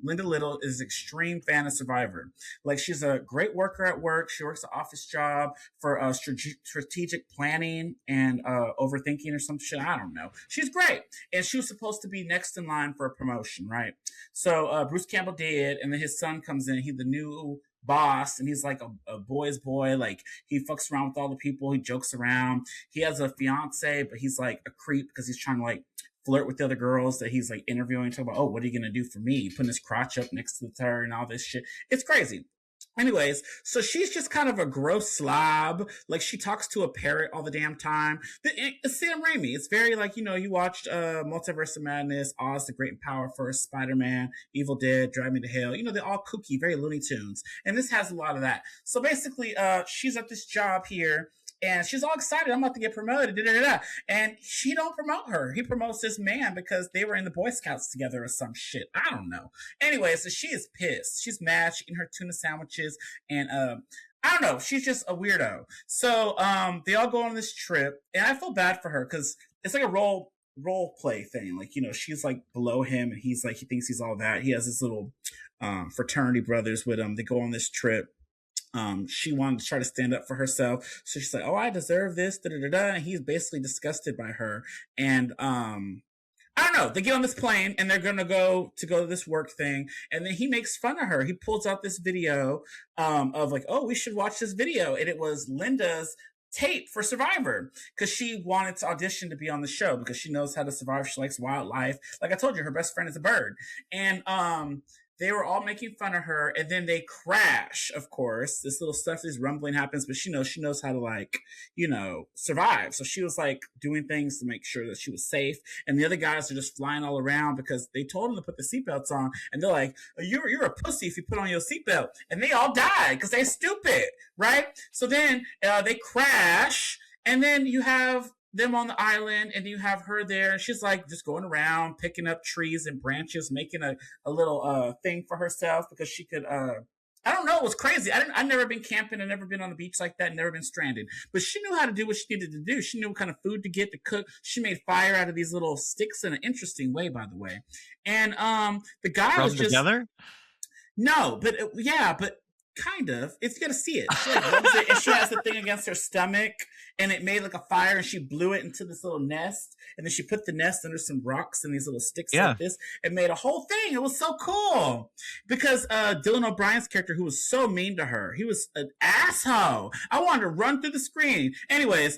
Linda Little is an extreme fan of Survivor. Like, she's a great worker at work. She works an office job for strategic planning and overthinking or some shit. I don't know. She's great. And she was supposed to be next in line for a promotion, right? So Bruce Campbell did, and then his son comes in. He's the new boss, and he's like a boy's boy. Like, he fucks around with all the people, he jokes around. He has a fiance, but he's like a creep because he's trying to like flirt with the other girls that he's like interviewing, talking about, oh, what are you gonna do for me, putting his crotch up next to the her and all this shit. It's crazy. Anyways, so she's just kind of a gross slob. Like, she talks to a parrot all the damn time. It's Sam Raimi. It's very like, you watched Multiverse of Madness, Oz the Great and Powerful, Spider-Man, Evil Dead, Drive Me to Hell. They're all kooky, very Looney Tunes. And this has a lot of that. So basically, she's at this job here, and she's all excited. I'm about to get promoted. Da, da, da, da. And she don't promote her. He promotes this man because they were in the Boy Scouts together or some shit. I don't know. Anyway, so she is pissed. She's mad. She's eating her tuna sandwiches, and I don't know. She's just a weirdo. So they all go on this trip, and I feel bad for her because it's like a role play thing. Like, you know, she's like below him, and he's like, he thinks he's all that. He has this little fraternity brothers with him. They go on this trip. She wanted to try to stand up for herself, so she's like, "Oh, I deserve this." Da da da da. And he's basically disgusted by her, and I don't know. They get on this plane and they're gonna go to this work thing, and then he makes fun of her. He pulls out this video of like, "Oh, we should watch this video," and it was Linda's tape for Survivor because she wanted to audition to be on the show because she knows how to survive. She likes wildlife. Like I told you, her best friend is a bird, and they were all making fun of her, and then they crash, of course. This little stuff, this rumbling happens, but she knows how to, like, you know, survive. So she was, like, doing things to make sure that she was safe. And the other guys are just flying all around because they told them to put the seatbelts on. And they're like, you're a pussy if you put on your seatbelt. And they all died because they're stupid, right? So then they crash, and then you have them on the island, and you have her there, and she's like just going around picking up trees and branches, making a little thing for herself because she could I don't know, it was crazy. I've never been camping, I've never been on a beach like that, never been stranded, but she knew how to do what she needed to do. She knew what kind of food to get to cook. She made fire out of these little sticks in an interesting way, by the way. And the guy was just together. No, but but kind of. If you gotta see it. She like rubs it, and she has the thing against her stomach, and it made like a fire, and she blew it into this little nest, and then she put the nest under some rocks and these little sticks like this, and made a whole thing. It was so cool. Because Dylan O'Brien's character, who was so mean to her, he was an asshole. I wanted to run through the screen. Anyways,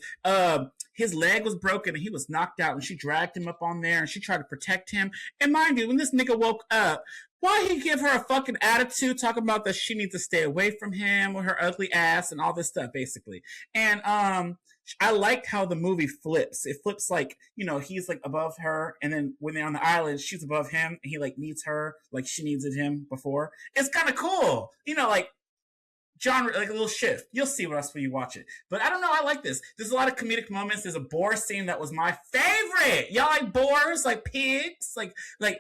his leg was broken and he was knocked out, and she dragged him up on there and she tried to protect him. And mind you, when this nigga woke up, why he give her a fucking attitude talking about that she needs to stay away from him with her ugly ass and all this stuff, basically. And I liked how the movie flips. It flips like, you know, he's like above her, and then when they're on the island, she's above him, and he like needs her like she needed him before. It's kind of cool. You know, like genre, like a little shift. You'll see what else when you watch it. But I don't know, I like this. There's a lot of comedic moments. There's a boar scene that was my favorite. Y'all like boars, like pigs? Like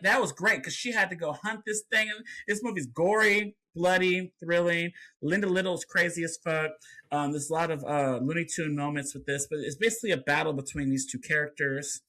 that was great because she had to go hunt this thing. And this movie's gory, bloody, thrilling. Linda Little's crazy as fuck. There's a lot of Looney Tune moments with this, but it's basically a battle between these two characters.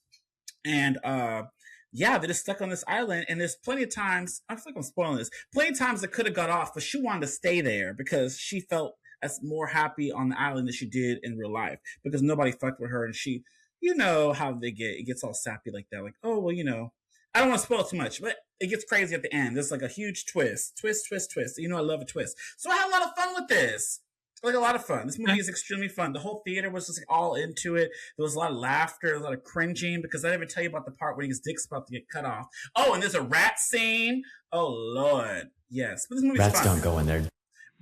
And they're just stuck on this island, and there's plenty of times, I feel like I'm spoiling this, plenty of times that could have got off, but she wanted to stay there because she felt as more happy on the island than she did in real life because nobody fucked with her, and she, you know how they get, it gets all sappy like that, like, oh, well, you know, I don't want to spoil too much, but it gets crazy at the end. There's like a huge twist. You know, I love a twist. So I had a lot of fun with this. Like a lot of fun. This movie is extremely fun. The whole theater was just like all into it. There was a lot of laughter, a lot of cringing, because I didn't even tell you about the part where his dick's about to get cut off. Oh, and there's a rat scene. Oh Lord, yes. But this movie's Rats fun. don't go in there.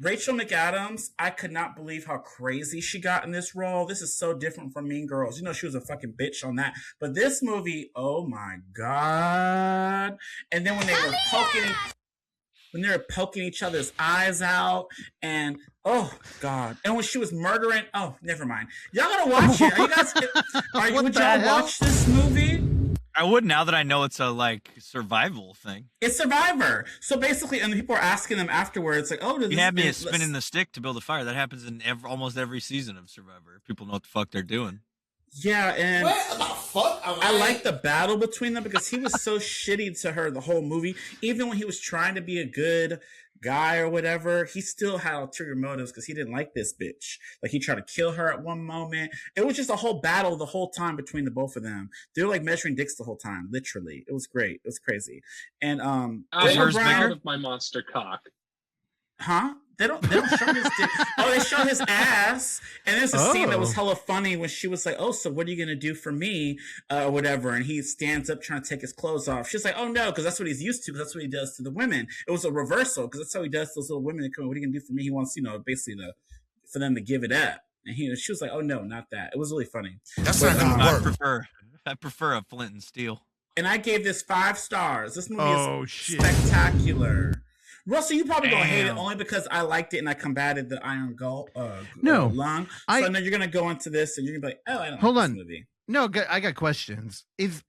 Rachel McAdams, I could not believe how crazy she got in this role. This is so different from Mean Girls. You know, she was a fucking bitch on that. But this movie, oh my God. And then when they were poking each other's eyes out, and oh God. And when she was murdering, oh, never mind. Y'all gotta watch it. Would y'all watch this movie? I would, now that I know it's a like survival thing. It's Survivor. So basically, and people are asking them afterwards, like, "Oh, you had me spinning the stick to build a fire." That happens in almost every season of Survivor. People know what the fuck they're doing. Yeah, and what the fuck? I like the battle between them because he was so shitty to her the whole movie. Even when he was trying to be a good guy or whatever, he still had ulterior motives because he didn't like this bitch. Like, he tried to kill her at one moment. It was just a whole battle the whole time between the both of them. They were like measuring dicks the whole time, literally. It was great. It was crazy. And I am proud of my monster cock. Huh? They don't show his dick. Oh, they show his ass. And there's a scene that was hella funny when she was like, "Oh, so what are you gonna do for me?" Or whatever. And he stands up trying to take his clothes off. She's like, "Oh no," because that's what he's used to, because that's what he does to the women. It was a reversal, because that's how he does to those little women that come, "What are you gonna do for me?" He wants, you know, basically for them to give it up. And she was like, "Oh no, not that." It was really funny. That's not gonna work. I prefer a flint and steel. And I gave this 5 stars. This movie is spectacular. Russell, you probably gonna hate it only because I liked it and I combated the iron lung. So I know you're gonna go into this and you're gonna be like, oh, I don't like this movie. No, I got questions. Is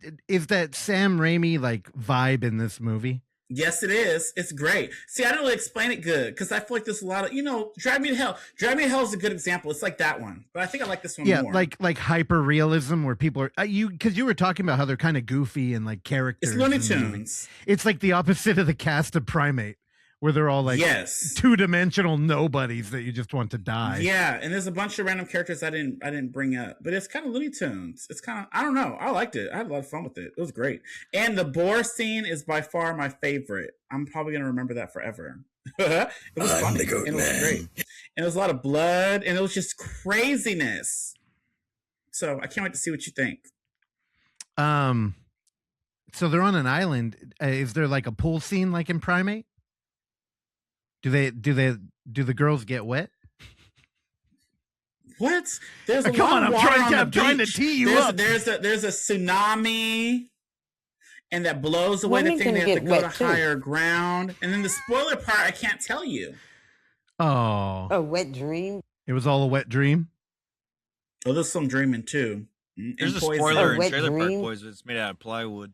that Sam Raimi like vibe in this movie? Yes, it is. It's great. See, I didn't really explain it good because I feel like there's a lot of, Drive Me to Hell. Drive Me to Hell is a good example. It's like that one, but I think I like this one more. Yeah, like hyper realism where people are because you were talking about how they're kind of goofy and like characters. It's Looney Tunes. It's like the opposite of the cast of Primate, where they're all like 2-dimensional nobodies that you just want to die. Yeah, and there's a bunch of random characters I didn't bring up, but it's kind of Looney Tunes. It's kind of, I don't know, I liked it. I had a lot of fun with it. It was great. And the boar scene is by far my favorite. I'm probably gonna remember that forever. It was funny. And it was great. And there was a lot of blood, and it was just craziness. So I can't wait to see what you think. So they're on an island. Is there like a pool scene like in Primate? Do the girls get wet? What? There's a come lot on, of water I'm trying to tee you up. There's a tsunami, and that blows away the thing. They have to go to higher ground. And then the spoiler part, I can't tell you. Oh, a wet dream. It was all a wet dream. Oh, there's some dreaming too. There's a spoiler in Trailer Park Boys. It's made out of plywood.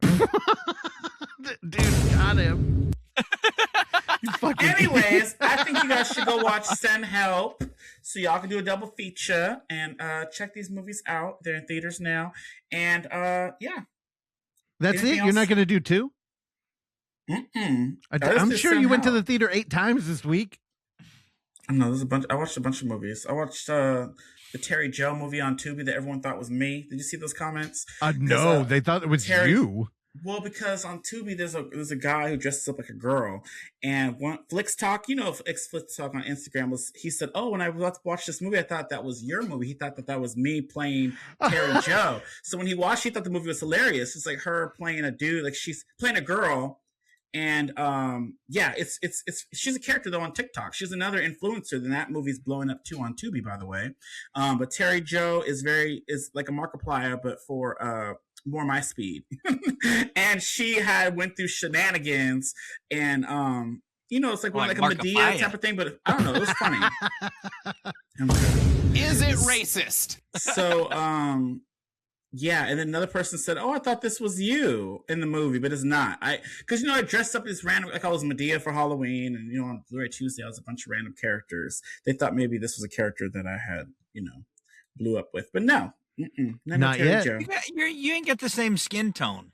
Dude, got him. Anyways, I think you guys should go watch Send Help so y'all can do a double feature and check these movies out. They're in theaters now. And yeah. That's Anything it? else? You're not going to do 2? Mm-mm. I'm sure you went to the theater 8 times this week. No, there's a bunch. I watched a bunch of movies. I watched the Terry Joe movie on Tubi that everyone thought was me. Did you see those comments? No, they thought it was you. Well, because on Tubi there's a guy who dresses up like a girl, and one Flicks Talk, Flicks Talk on Instagram he said, "Oh, when I was about to watch this movie, I thought that was your movie." He thought that was me playing Terry Joe. So when he watched, he thought the movie was hilarious. It's like her playing a dude, like she's playing a girl, and yeah, it's she's a character though on TikTok. She's another influencer. Then that movie's blowing up too on Tubi, by the way. But Terry Joe is like a Markiplier, but for more my speed. And she went through shenanigans and it's like a Medea type of thing, but I don't know, it was funny. Is it racist? So yeah, and then another person said, "Oh, I thought this was you in the movie, but it's not." Because I dressed up as random, like I was Medea for Halloween, and on Blu-ray Tuesday I was a bunch of random characters. They thought maybe this was a character that I had, blew up with, but no. Not yet. You ain't got the same skin tone.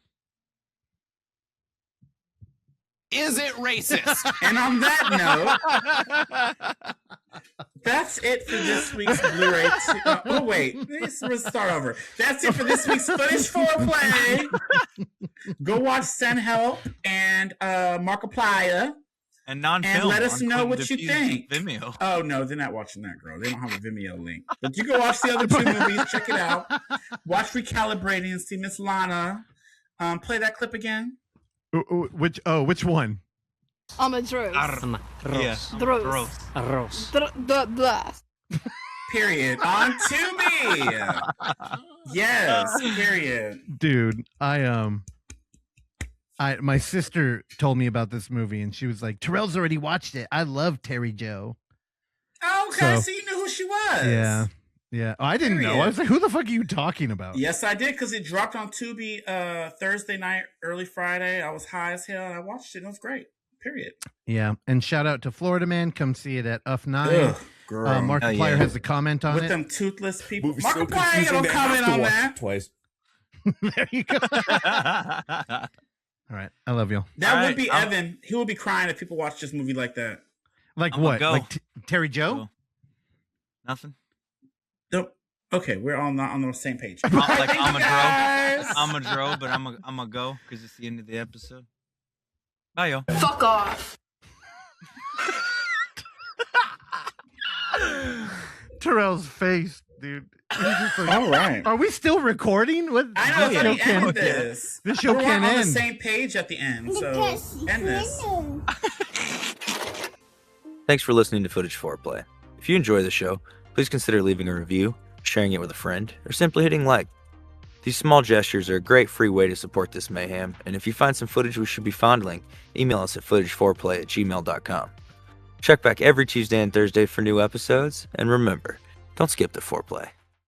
Is it racist? And on that note, that's it for this week's Blu-ray. Oh wait, let's start over. That's it for this week's Footage Foreplay. Go watch Send Help and Markiplier. And Nonfilm. And let us know what you think. Vimeo. Oh no, they're not watching that, girl. They don't have a Vimeo link. But you go watch the other 2 movies. Check it out. Watch Recalculating and see Miss Lana. Play that clip again. Which one? I'm a Drew. Period. On Tubi. Yes. Period. Dude, my sister told me about this movie and she was like, Terrell's already watched it. I love Terry Joe. Oh, okay, so you knew who she was. Yeah. Oh, I didn't know. I was like, who the fuck are you talking about? Yes, I did, because it dropped on Tubi Thursday night, early Friday. I was high as hell and I watched it. It was great. Period. Yeah. And shout out to Florida Man. Come see it at UF9. Markiplier has a comment on it. With them toothless people. Markiplier ain't gonna comment on that. Twice. There you go. All right, I love you. That would be Evan. He would be crying if people watched this movie like that. Like what? Like Terry Joe? Nothing. Nope. Okay, we're all not on the same page. I'm a dro, but I'm a go because it's the end of the episode. Bye, yo. Fuck off. Terrell's face, dude. Like, all right. Are we still recording? What? I know. This show can't end this. This show can't end. We're on the same page at the end, so end this. Thanks for listening to Footage Foreplay. If you enjoy the show, please consider leaving a review, sharing it with a friend, or simply hitting like. These small gestures are a great free way to support this mayhem, and if you find some footage we should be fondling, email us at footageforeplay@gmail.com. Check back every Tuesday and Thursday for new episodes, and remember, don't skip the foreplay.